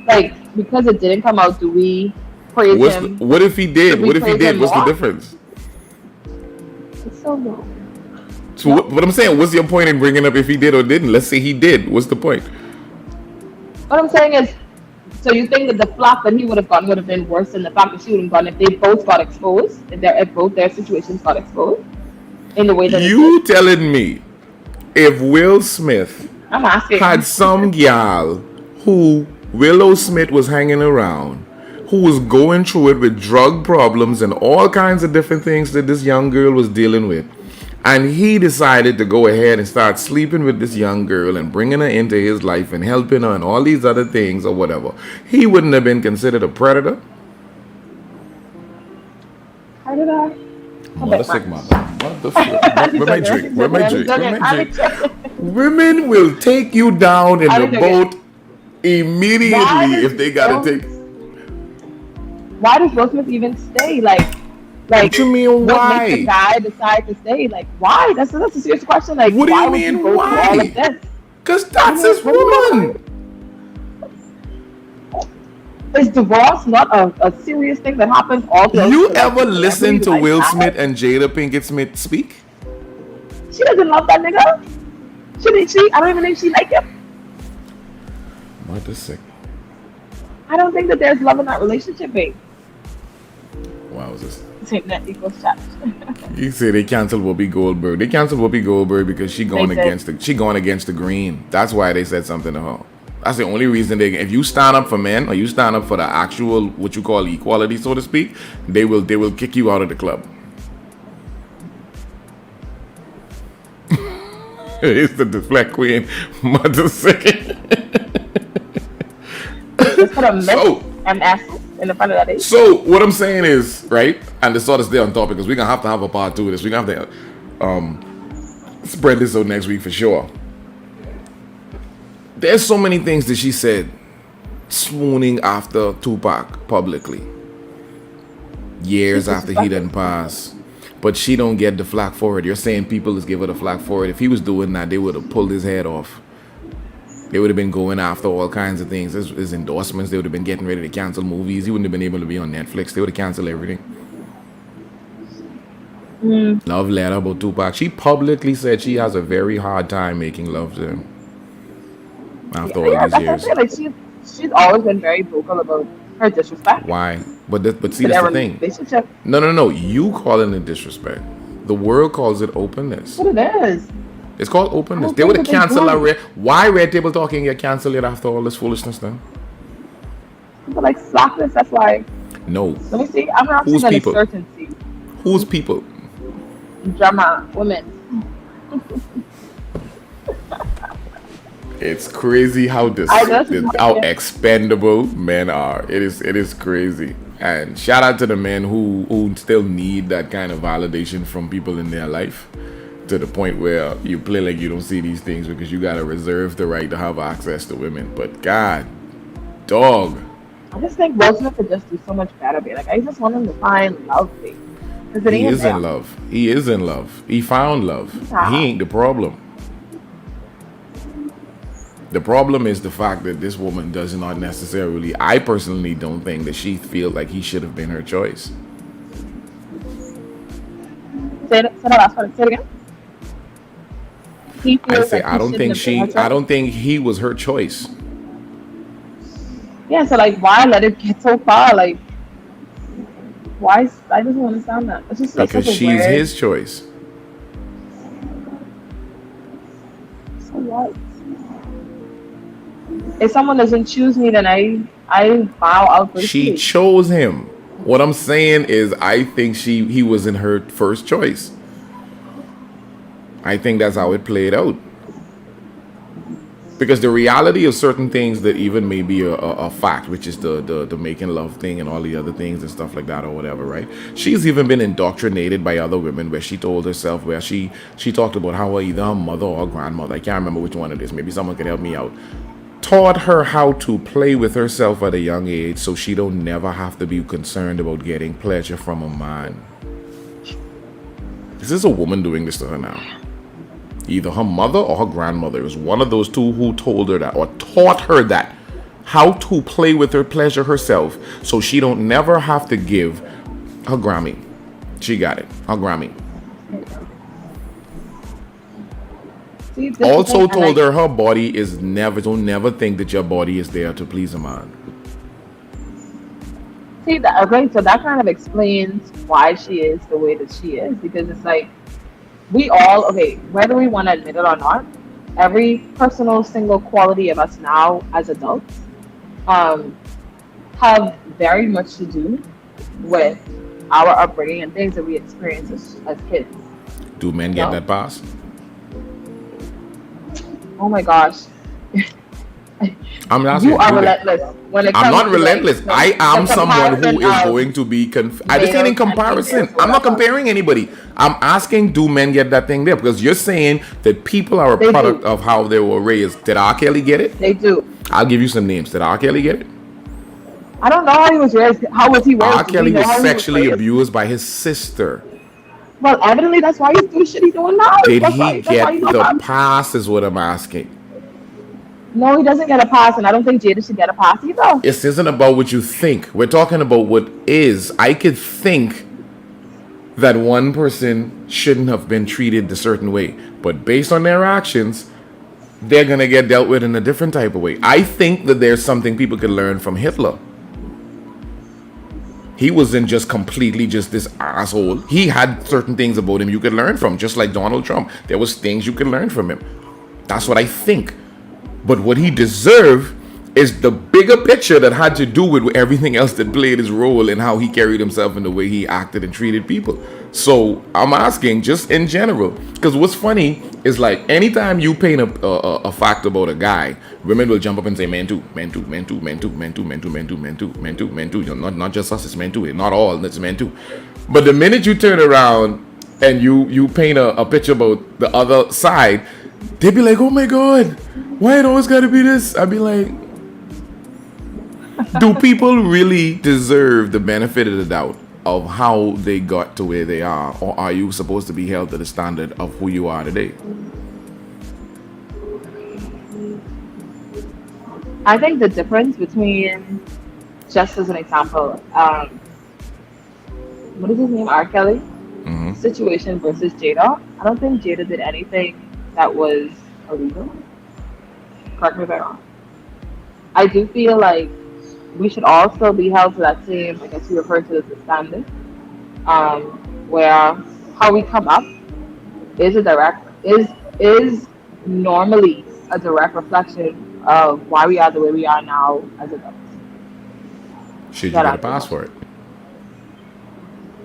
like, because it didn't come out, do we praise him? What if he did? What if he did? What's the difference? so low. So what I'm saying, what's your point in bringing up if he did or didn't? Let's say he did. What's the point? What I'm saying is, so you think that the flop that he would have gotten would have been worse than the flop that she would have gotten if they both got exposed, if both their situations got exposed in the way that it You did? telling me if Will Smith I'm asking. had some gal who Willow Smith was hanging around, who was going through it with drug problems and all kinds of different things that this young girl was dealing with, and he decided to go ahead and start sleeping with this young girl and bringing her into his life and helping her and all these other things or whatever, he wouldn't have been considered a predator? How did I? Mother sick mother. What the fuck? Where my drink? Where my drink? Where my drink? Women will take you down in the boat immediately if they gotta take. Why does Will Smith even stay? Like, what you mean what why? makes a guy decide to stay? Like, why? That's a serious question. Like, What do why you would mean you go through all of why? this? Because that's his woman. Is divorce not a serious thing that happens all the time? You ever listen to Will Smith and Jada Pinkett Smith speak? She doesn't love that nigga. She? I don't even think she like him. Mother sick. I don't think that there's love in that relationship, babe. Wow, is this? Same net equals chat. You say they canceled Whoopi Goldberg. They canceled Whoopi Goldberg because she going against the green. That's why they said something to her. That's the only reason if you stand up for men or you stand up for the actual what you call equality, so to speak, they will kick you out of the club. It's the deflect queen, mother sick. Just put a miss and S in the front of that H. So what I'm saying is, right, and to sort of stay on topic, because we're gonna have a part 2 of this. We're gonna have to spread this out next week for sure. There's so many things that she said swooning after Tupac publicly. Years after he didn't pass. But she don't get the flack for it. You're saying people is give her the flack for it. If he was doing that, they would have pulled his head off. They would have been going after all kinds of things. His endorsements, they would have been getting ready to cancel movies. He wouldn't have been able to be on Netflix. They would have canceled everything. Love letter about Tupac. She publicly said she has a very hard time making love to him. After all these years. Like she's always been very vocal about her disrespect. Why? But see, that's the thing. No. You calling it disrespect. The world calls it openness. What it is. It's called openness. They would have canceled her. Why Red Table Talking get canceled it after all this foolishness then? People like slackness, that's why. No. Let me see. I'm not saying people? certainty. Who's people? Drama, women. It's crazy how how expendable men are. It is crazy. And shout out to the men who still need that kind of validation from people in their life, to the point where you play like you don't see these things because you gotta reserve the right to have access to women. But God, dog. I just think Will Smith could just do so much better. Like, I just want him to find love, babe. He is in love. He is in love. He found love. He ain't the problem. The problem is the fact that this woman does not necessarily, I personally don't think that she feels like he should have been her choice. Say that last part. Say it again. I don't think he was her choice. Yeah, so like, why let it get so far? Like, why? I just don't understand that. It's just because she's his choice. So what? If someone doesn't choose me, then I bow out. She chose him. What I'm saying is, I think he wasn't her first choice. I think that's how it played out. Because the reality of certain things that even may be a fact, which is the making love thing and all the other things and stuff like that or whatever, right? She's even been indoctrinated by other women where she told herself, where she talked about how either her mother or grandmother, I can't remember which one it is, maybe someone could help me out, taught her how to play with herself at a young age so she don't never have to be concerned about getting pleasure from a man. This is a woman doing this to her now. Either her mother or her grandmother. It was one of those two who told her that or taught her that. How to play with her pleasure herself so she don't never have to give her Grammy. She got it. Her Grammy. See, this is the Also thing, and told like, her body is never, don't never think that your body is there to please a man. see that okay, so that kind of explains why she is the way that she is because it's like we all okay, whether we want to admit it or not, every personal single quality of us now as adults um, have very much to do with our upbringing and things that we experience as kids. Do men You get know? that pass? Oh my gosh, I'm you asking, are do they? relentless when it I'm comes not to like relentless. I the am someone who comparison is of going to be I just saying in males and females comparison. or I'm not whatever. comparing anybody. I'm asking, do men get that thing there? Because you're saying that people are a They product do, of how they were raised. Did R. Kelly get it? they do. I'll give you some names. Did R. Kelly get it? I don't know how he was raised. How was he R. raised? Do we Kelly know was how he was sexually raised? abused by his sister. Well, evidently that's why he's doing shit he's doing now. Did That's he why. That's why you get know the him. pass is what I'm asking. No, he doesn't get a pass, and I don't think Jada should get a pass either. This isn't about what you think. We're talking about what is. I could think that one person shouldn't have been treated a certain way, but based on their actions, they're gonna get dealt with in a different type of way. I think that there's something people could learn from Hitler. He wasn't just completely just this asshole. He had certain things about him you could learn from, just like Donald Trump. There was things you could learn from him. That's what I think. But what he deserved is the bigger picture that had to do with everything else that played his role in how he carried himself and the way he acted and treated people. So I'm asking just in general, because what's funny is like anytime you paint a fact about a guy, women will jump up and say men too, men too, men too, men too, men too, men too, men too, men too, men too, men too. You know, not just us, it's men too. Not all, it's men too. But the minute you turn around and you paint a picture about the other side, they be like, oh my god, why it always gotta be this? I'd be like, do people really deserve the benefit of the doubt of how they got to where they are? Or are you supposed to be held to the standard of who you are today? I think the difference between, just as an example, what is his name? R. Kelly situation versus Jada. I don't think Jada did anything that was illegal. Correct me if I'm wrong. I do feel like we should also be held to that same, I guess you referred to as the standard, um, where how we come up is a direct is normally a direct reflection of why we are the way we are now as adults. Should you That get a answers pass my for it? question.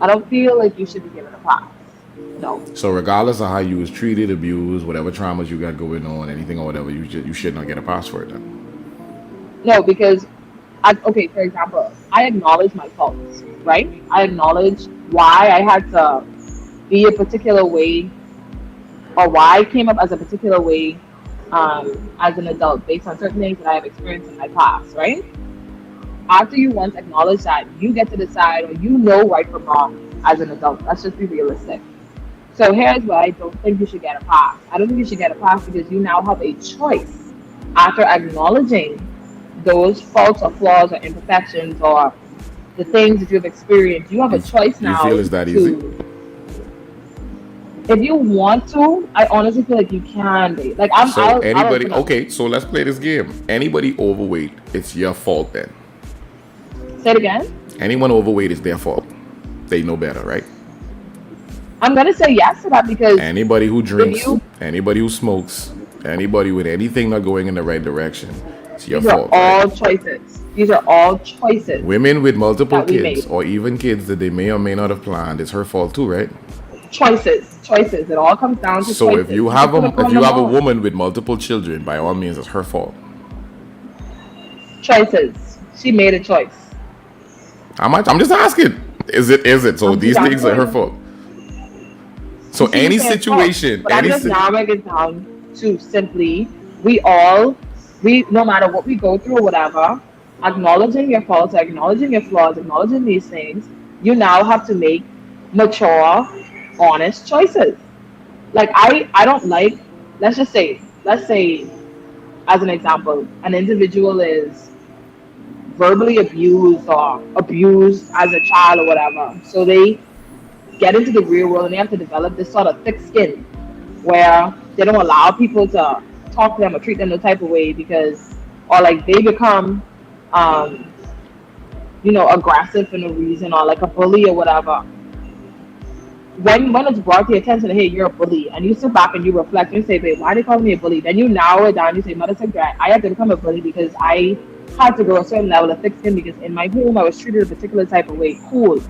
I don't feel like you should be given a pass. No, So regardless of how you was treated, abused, whatever traumas you got going on, anything or whatever, you should not get a pass for it then. no, because okay, for example, I acknowledge my faults, right? I acknowledge why I had to be a particular way or why I came up as a particular way as an adult based on certain things that I have experienced in my past, right? After you once acknowledge that, you get to decide or you know right from wrong as an adult. Let's just be realistic. So here's why I don't think you should get a pass. I don't think you should get a pass because you now have a choice after acknowledging those faults or flaws or imperfections or the things that you've experienced. You have a choice You now feel it's that easy? to, if you want to, I honestly feel like you can be. Like So I'll anybody, open up. okay, so let's play this game. Anybody overweight, it's your fault then. Say it again. Anyone overweight is their fault. They know better, right? I'm gonna say yes to that because Anybody who if drinks, you anybody who smokes, anybody with anything not going in the right direction, it's your these are fault, right? all choices. These are all choices Women with multiple that we kids, made. or even kids that they may or may not have planned, it's her fault too, right? Choices. Choices. It all comes down to So choices. You can put a if you condom have a on. woman with multiple children, by all means, it's her fault. Choices. She made a choice. I'm just asking. Is it? So I'm just these things are her answering. fault. So You see, any you saying fault, situation, but I'm just narrowing it down to simply we no matter what we go through or whatever, acknowledging your faults, acknowledging your flaws, acknowledging these things, you now have to make mature, honest choices. Like I don't like, let's say as an example, an individual is verbally abused or abused as a child or whatever. So they get into the real world and they have to develop this sort of thick skin where they don't allow people to talk to them or treat them the type of way because, or like they become, um, aggressive for no reason or like a bully or whatever. When it's brought to your attention, hey, you're a bully, and you sit back and you reflect and you say, wait, why they call me a bully? Then you narrow it down. You say, mother said, I had to become a bully because I had to grow a certain level of thick skin because in my home I was treated a particular type of way. Cool.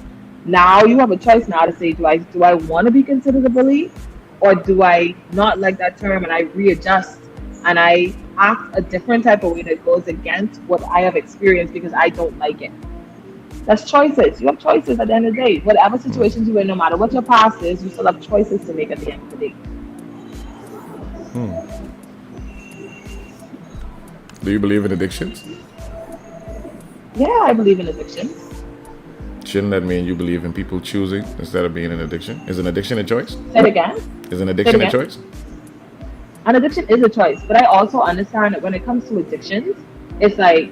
Now you have a choice now to say, do I want to be considered a bully, or do I not like that term and I readjust and I act a different type of way that goes against what I have experienced because I don't like it. That's choices. You have choices at the end of the day. Whatever situations you're in, no matter what your past is, you still have choices to make at the end of the day. Do you believe in addictions? Yeah, I believe in addictions. Shouldn't that mean you believe in people choosing instead of being an addiction? Is an addiction a choice? Say it again. Is an addiction a choice? An addiction is a choice, but I also understand that when it comes to addictions, it's like,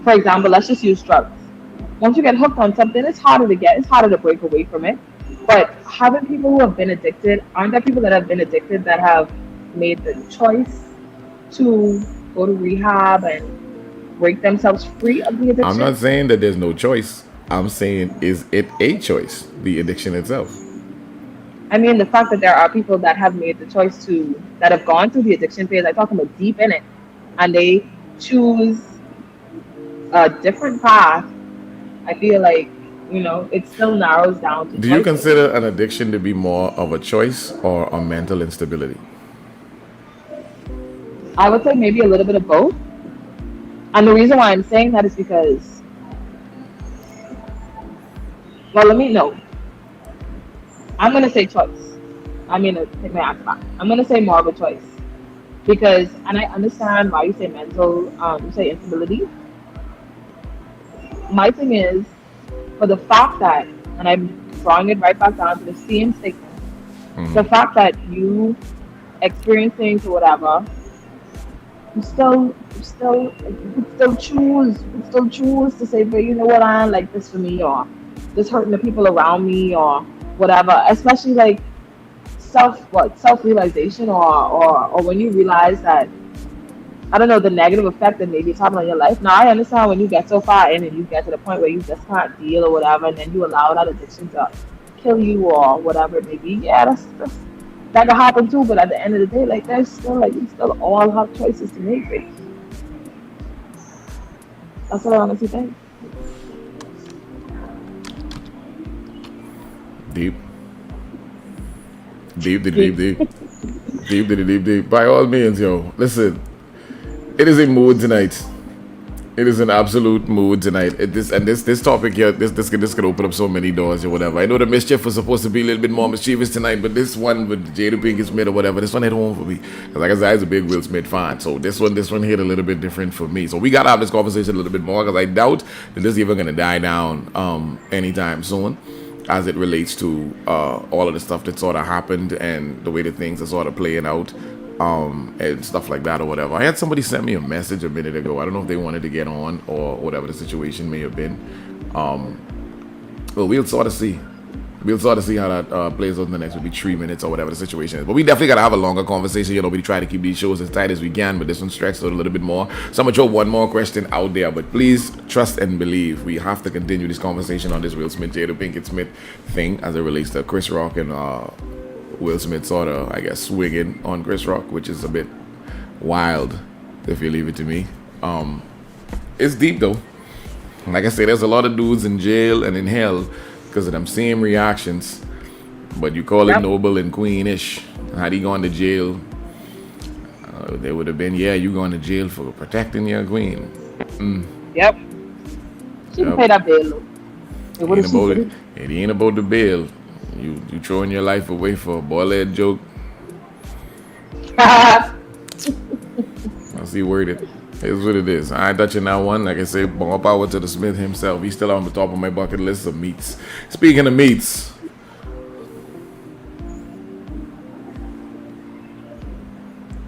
for example, let's just use drugs. Once you get hooked on something, it's harder to break away from it. But having people who have been addicted, aren't there people that have been addicted that have made the choice to go to rehab and break themselves free of the addiction? I'm not saying that there's no choice. I'm saying, is it a choice, the addiction itself? I mean, the fact that there are people that have made the choice that have gone through the addiction phase, I'm talking about deep in it, and they choose a different path. I feel like, it still narrows down to Do you consider an addiction to be more of a choice or a mental instability? I would say maybe a little bit of both. And the reason why I'm saying that is because, well, let me know. I'm going to say choice. I'm going to take my answer back. I'm going to say more of a choice. Because, and I understand why you say mental, you say instability. My thing is, for the fact that, and I'm drawing it right back down to the same statement, the fact that you experience things or whatever, you could still choose to say, but you know what, I don't like this for me, or this hurting the people around me, or whatever. Especially like self-realization, or when you realize that, I don't know, the negative effect that maybe it's having on your life. Now, I understand when you get so far in and you get to the point where you just can't deal or whatever, and then you allow that addiction to kill you or whatever it may be. Yeah, that can happen too. But at the end of the day, like, there's still, like, we still all have choices to make, right? That's what I honestly think. Deep. Deep. By all means, yo, listen. It is a mood tonight. It is an absolute mood tonight. This topic here, this could open up so many doors or whatever. I know the Mischief was supposed to be a little bit more mischievous tonight, but this one with Jada Pinkett Smith or whatever, this one hit home for me. Because like I said, I was a big Will Smith fan, so this one hit a little bit different for me. So we gotta have this conversation a little bit more because I doubt that this is even gonna die down anytime soon, as it relates to all of the stuff that sort of happened and the way that things are sort of playing out. And stuff like that or whatever. I had somebody send me a message a minute ago. I don't know if they wanted to get on or whatever the situation may have been. Well, we'll sort of see. We'll sort of see how that plays out in the next maybe 3 minutes or whatever the situation is. But we definitely got to have a longer conversation. We try to keep these shows as tight as we can, but this one stretched out a little bit more. So I'm going to throw one more question out there. But please trust and believe we have to continue this conversation on this Will Smith, Jada Pinkett Smith thing as it relates to Chris Rock and Will Smith sort of, I guess, swinging on Chris Rock, which is a bit wild, if you leave it to me. It's deep, though. Like I said, there's a lot of dudes in jail and in hell because of them same reactions. But you call it noble and queenish. Had he gone to jail, they would have been, you going to jail for protecting your queen. Yep. She can pay that bill. It ain't about the bill. You throwing your life away for a boiled joke. I see word it. It's what it is. I ain't touching that one. Like I say, more power to the Smith himself. He's still on the top of my bucket list of meats. Speaking of meats.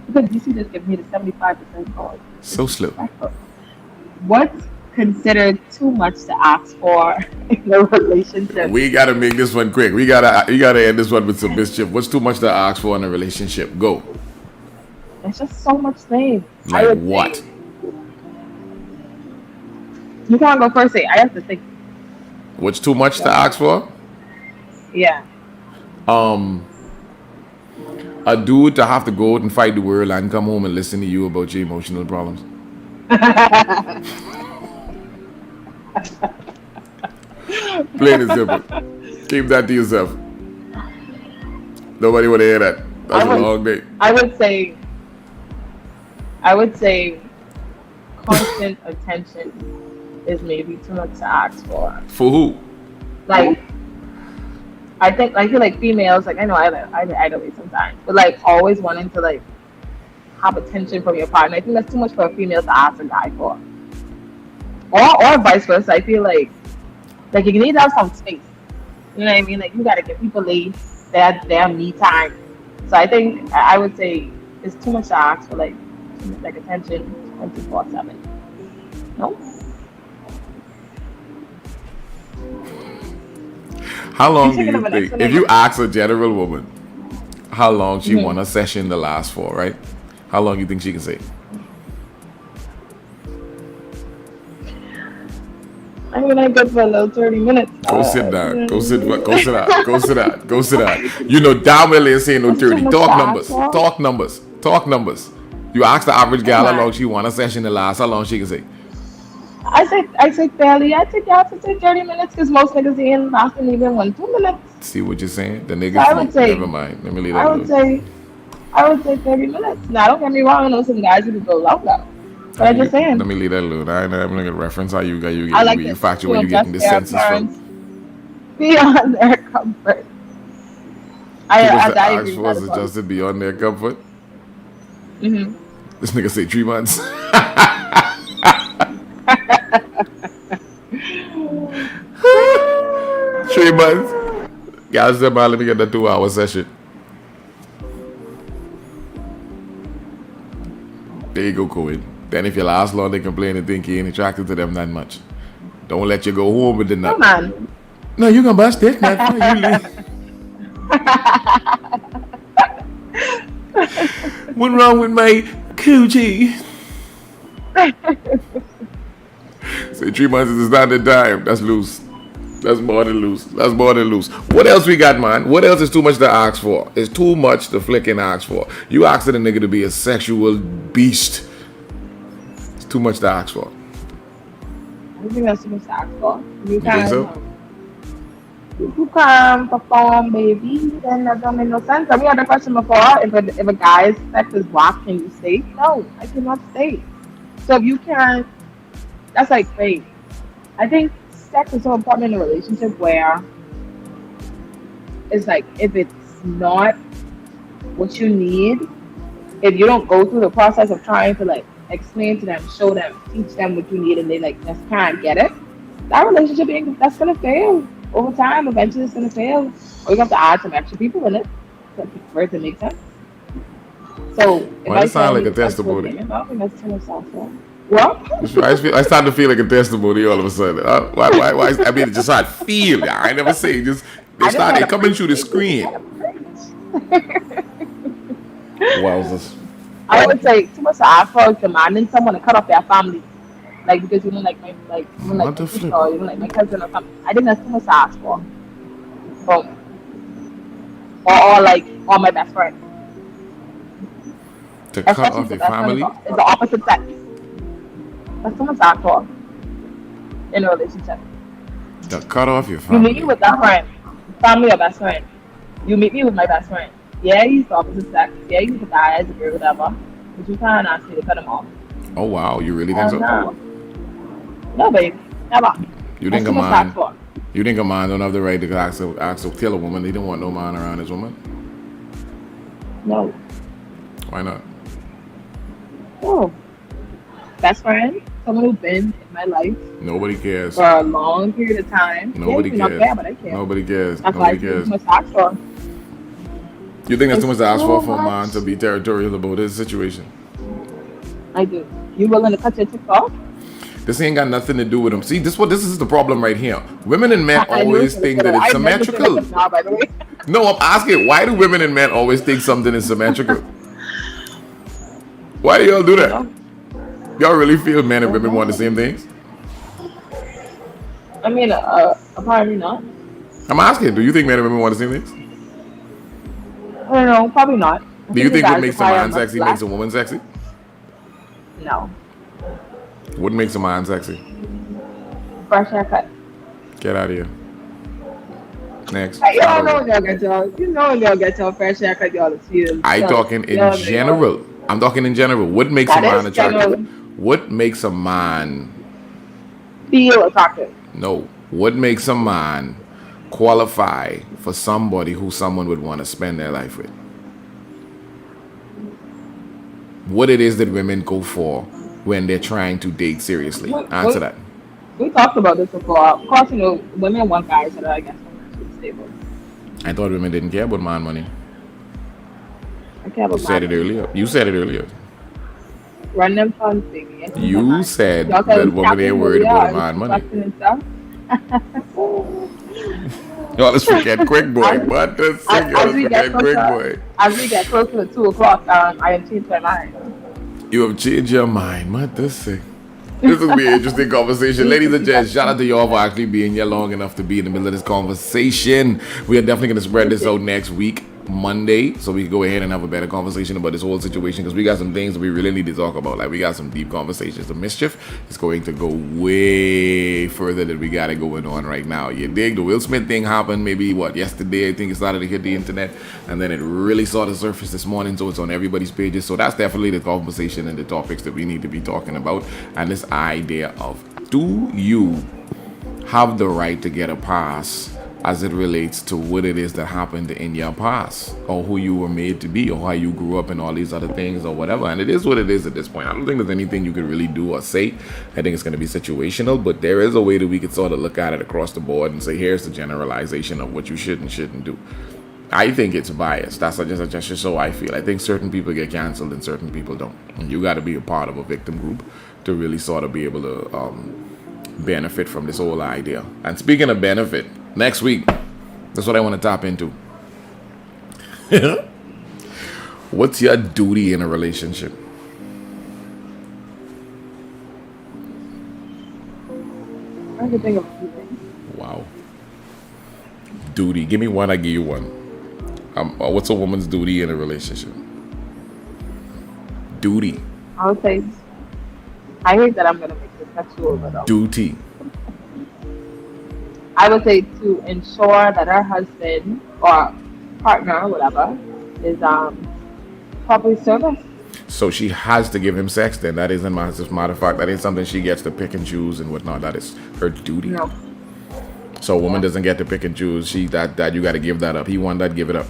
Because DC just gave me the 75% call. So slow. What considered too much to ask for in a relationship? We gotta make this one quick. We gotta end this one with some mischief. What's too much to ask for in a relationship? Go. There's just so much things. I Like would what? say. You can't go first. I have to think. What's too much to ask for? Yeah. A dude to have to go out and fight the world and come home and listen to you about your emotional problems. Plain and simple. Keep that to yourself. Nobody want to hear that. That's a long day. I would say constant attention is maybe too much to ask for. For who? Like, I feel like females, like I know I do it sometimes, but like always wanting to like have attention from your partner. I think that's too much for a female to ask a guy for. Or vice versa. I feel like you need to have some space. You know what I mean? Like you gotta give people their me time. So I think I would say it's too much to ask for like attention 24/7. No? How long do thinking you of an think, if you ask a general woman how long she want a session to last for, right? How long you think she can say? I mean, I good for a little 30 minutes. Go sit down. Go sit down. Go sit down. Go sit down. You know damn well they ain't saying no 30. Talk numbers. Talk numbers. Talk numbers. You ask the average gal how long she want a session to last, how long she can say? I say fairly. I think you have to say 30 minutes because most niggas ain't lasting even 2 minutes. See what you're saying? The niggas, So I would say, never mind. Let me leave that alone. I would say 30 minutes. Now, don't get me wrong. I know some guys who could go longer. But I'm just saying. Let me leave that alone. I'm not going to reference how you factor when you get getting the senses from. Beyond their comfort. I ask for is adjusted beyond their comfort. Mm-hmm. This nigga say 3 months. 3 months. Guys, let me get the 2-hour session. There you go, Cohen. Then if you last long, they complain and think you ain't attracted to them that much. Don't let you go home with the nut. Come on. No, you gonna bust it. Not for you leave. What's wrong with my coochie? Say 3 months is the standard time. That's loose. That's more than loose. That's more than loose. What else we got, man? What else is too much to ask for? It's too much to flicking ask for. You asked a nigga to be a sexual beast. It's too much to ask for. I think that's too much to ask for. You think so? If you can't perform, baby, then that don't make no sense. And we had a question before. If a guy's sex is whack, can you stay? No, I cannot stay. So if you can't, that's like fake. I think sex is so important in a relationship where it's like if it's not what you need, if you don't go through the process of trying to like explain to them, show them, teach them what you need, and they like just can't get it, that relationship that's gonna fail over time. Eventually, it's gonna fail, or you have to add some extra people in it for it to make sense. So, Why does it sound like a testimony? That's too much software. What? I started to feel like a testimony all of a sudden. Why? I mean, it just started feeling. I ain't never say just. They started coming through the screen. Wowzers. I would say too much to ask for is demanding someone to cut off their family, like because you don't like my sister, or you don't like my cousin or something. I think that's too much to ask for. Or my best friend. To cut off your family? It's the opposite sex. That's too much to ask for in a relationship. To cut off your family? You meet me with that friend, family or best friend. You meet me with my best friend. Yeah, he's the opposite sex. Yeah, he's a guy, he's a girl, whatever. But you can't ask me to cut him off. Oh, wow. You really think so? No, babe. Never. You think a man don't have the right to ask to kill a woman? He don't want no man around his woman? No. Why not? Oh. Best friend, someone who's been in my life. Nobody cares. For a long period of time. Nobody cares. Not care, but I care. Nobody cares. That's Nobody why cares. too much to ask for. You think that's too much to ask for a man to be territorial about his situation? I do. You willing to cut your tip off? This ain't got nothing to do with them. See, this is the problem right here. Women and men always think that it's symmetrical. Now, by the way. No, I'm asking, why do women and men always think something is symmetrical? Why do y'all do that? Y'all really feel men and women want the same things? I mean, apparently not. I'm asking, do you think men and women want the same things? I don't know, probably not. Do you think what makes a man sexy makes a woman sexy? No. What makes a man sexy? Fresh haircut. Get out of here. Next. Hey, y'all know when y'all get your fresh haircut, y'all feel. I talking in general. I'm talking in general. What makes a man attractive? What makes a man feel attractive? No. What makes a man qualify for somebody who someone would want to spend their life with? What it is that women go for when they're trying to date seriously? Answer that. We talked about this before. Of course, women want guys that are, I guess, financially stable. I thought women didn't care about man money. I care about You said it earlier. You said it earlier. Run them funds, baby. You said that women ain't worried about man money. Y'all just forget quick, boy. What the sick? Y'all just forget quick, boy. As we get closer to 2 o'clock, I have changed my mind. You have changed your mind. What the sick? This will be an interesting conversation. Ladies and gents, shout out to y'all for actually being here long enough to be in the middle of this conversation. We are definitely going to spread this out next week, Monday, so we can go ahead and have a better conversation about this whole situation, because we got some things that we really need to talk about. Like, we got some deep conversations. The Mischief is going to go way further than we got it going on right now. You dig? The Will Smith thing happened maybe, yesterday, I think it started to hit the internet, and then it really saw the surface this morning, so it's on everybody's pages. So that's definitely the conversation and the topics that we need to be talking about. And this idea of, do you have the right to get a pass as it relates to what it is that happened in your past, or who you were made to be, or how you grew up and all these other things, or whatever. And it is what it is at this point. I don't think there's anything you can really do or say. I think it's going to be situational, but there is a way that we could sort of look at it across the board and say, here's the generalization of what you should and shouldn't do. I think it's biased. That's just so I feel. I think certain people get canceled and certain people don't. And you got to be a part of a victim group to really sort of be able to benefit from this whole idea. And speaking of benefit, next week, that's what I want to tap into. What's your duty in a relationship? I can think of a few things. Wow. Duty. Give me one, I give you one. What's a woman's duty in a relationship? Duty. I would say, I hate that I'm going to make this sexual, but duty. I would say to ensure that her husband or partner or whatever is properly serviced. So she has to give him sex then. That isn't, as a matter of fact, that ain't something she gets to pick and choose and whatnot. That is her duty. No. So a woman doesn't get to pick and choose. That you got to give that up. He want that, give it up.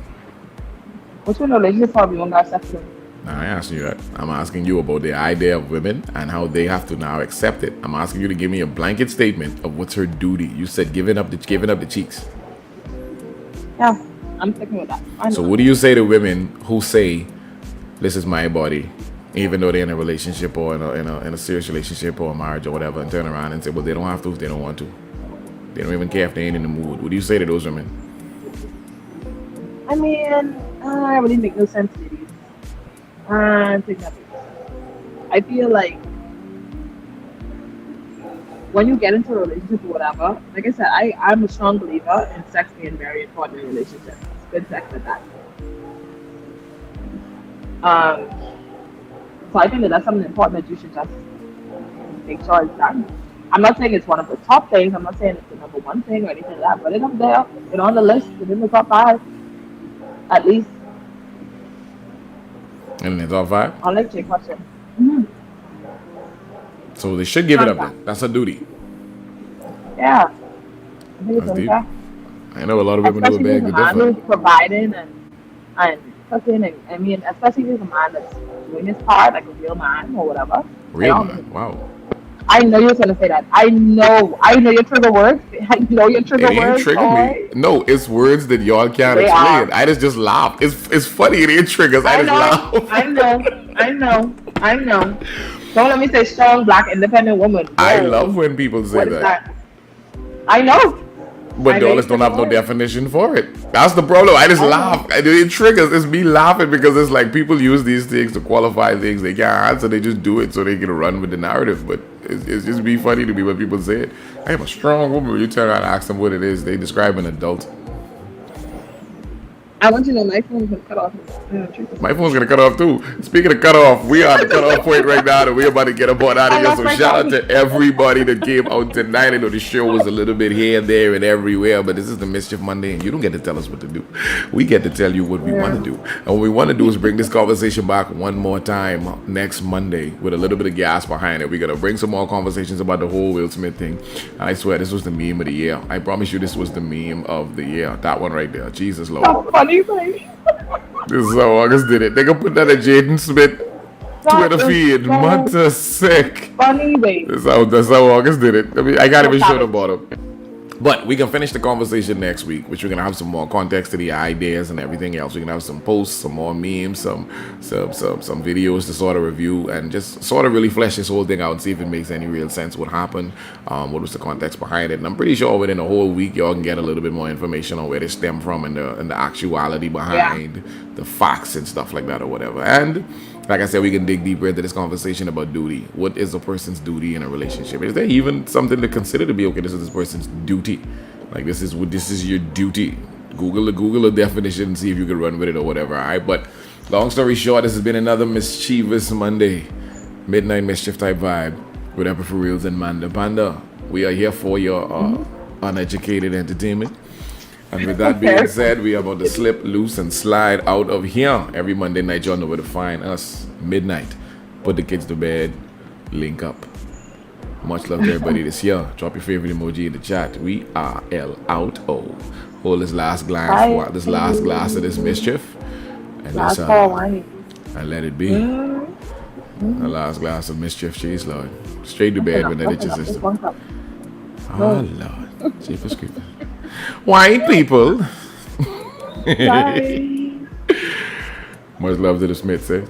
What's your relationship probably won't got sex with? Nah, I ain't asking you that. I'm asking you about the idea of women and how they have to now accept it. I'm asking you to give me a blanket statement of what's her duty. You said giving up the cheeks. Yeah, I'm sticking with that. So what do you say to women who say, "This is my body," even though they're in a relationship or in a serious relationship or a marriage or whatever, and turn around and say, "Well, they don't have to if they don't want to. They don't even care if they ain't in the mood." What do you say to those women? I mean, I really make no sense to these. I think that makes sense. I feel like when you get into a relationship or whatever, like I said, I'm a strong believer in sex being very important in relationships. Good sex at that. So I think that's something important that you should just make sure it's done. I'm not saying it's one of the top things. I'm not saying it's the number one thing or anything like that, but it's up there. It's on the list. It's in the top 5, at least. In the top 5? I'll let you question. Mm-hmm. So they should give it up then. That's a duty. Yeah. I think it's deep. I know a lot of women do a bag to differ. Providing and cooking, and I mean, especially if it's a man that's doing his part, like a real man or whatever. Real man? Wow. I know you were going to say that. I know your trigger words. I know your trigger words. It ain't trigger me. No, it's words that y'all can't explain. I just laugh. It's funny. It ain't triggers. I just laugh. I know. Don't let me say strong black independent woman. I Whoa. love when people say What is that. that? I know. But dollars don't have no definition for it. That's the problem. I just laugh. It triggers. It's me laughing because it's like people use these things to qualify things they can't, so they just do it so they can run with the narrative. But it's just be funny to me when people say it. I am a strong woman. When you turn around and ask them what it is, they describe an adult. I want you to know my phone's gonna cut off. My phone's gonna cut off too. Speaking of cut off, we are at the cut off point right now, and we're about to get up on out of here. So shout out to everybody that came out tonight. I know the show was a little bit here, there, and everywhere, but this is the Mischief Monday, and you don't get to tell us what to do. We get to tell you what we want to do, and what we want to do is bring this conversation back one more time next Monday with a little bit of gas behind it. We're gonna bring some more conversations about the whole Will Smith thing. And I swear this was the meme of the year. I promise you, this was the meme of the year. That one right there. Jesus Lord. Funny thing. This is how August did it. They can put that at Jaden Smith Twitter feed. Manta sick. Funny way. That's how August did it. I mean, I can't even show the bottom. But we can finish the conversation next week, which we're gonna have some more context to the ideas and everything else. We're gonna have some posts, some more memes, some videos to sort of review and just sort of really flesh this whole thing out and see if it makes any real sense. What happened? What was the context behind it? And I'm pretty sure within a whole week, y'all can get a little bit more information on where they stem from and the actuality behind the facts and stuff like that or whatever. And like I said, we can dig deeper into this conversation about duty. What is a person's duty in a relationship? Is there even something to consider to be, okay, this is this person's duty? Like this is your duty. Google the definition and see if you can run with it or whatever, all right? But long story short, this has been another mischievous Monday. Midnight mischief type vibe with EPICforealz and Manda Panda. We are here for your uneducated entertainment. And with that being said, we are about to slip, loose, and slide out of here. Every Monday night, y'all know where to find us. Midnight. Put the kids to bed. Link up. Much love to everybody this year. Drop your favorite emoji in the chat. We are out. Hold this last glass, this last glass of this mischief. And let's and let it be. The last glass of mischief, cheese, Lord. Straight to bed with that itchy system. Oh, Lord. Jeepers creepers. White people. Much love to the Smiths, eh?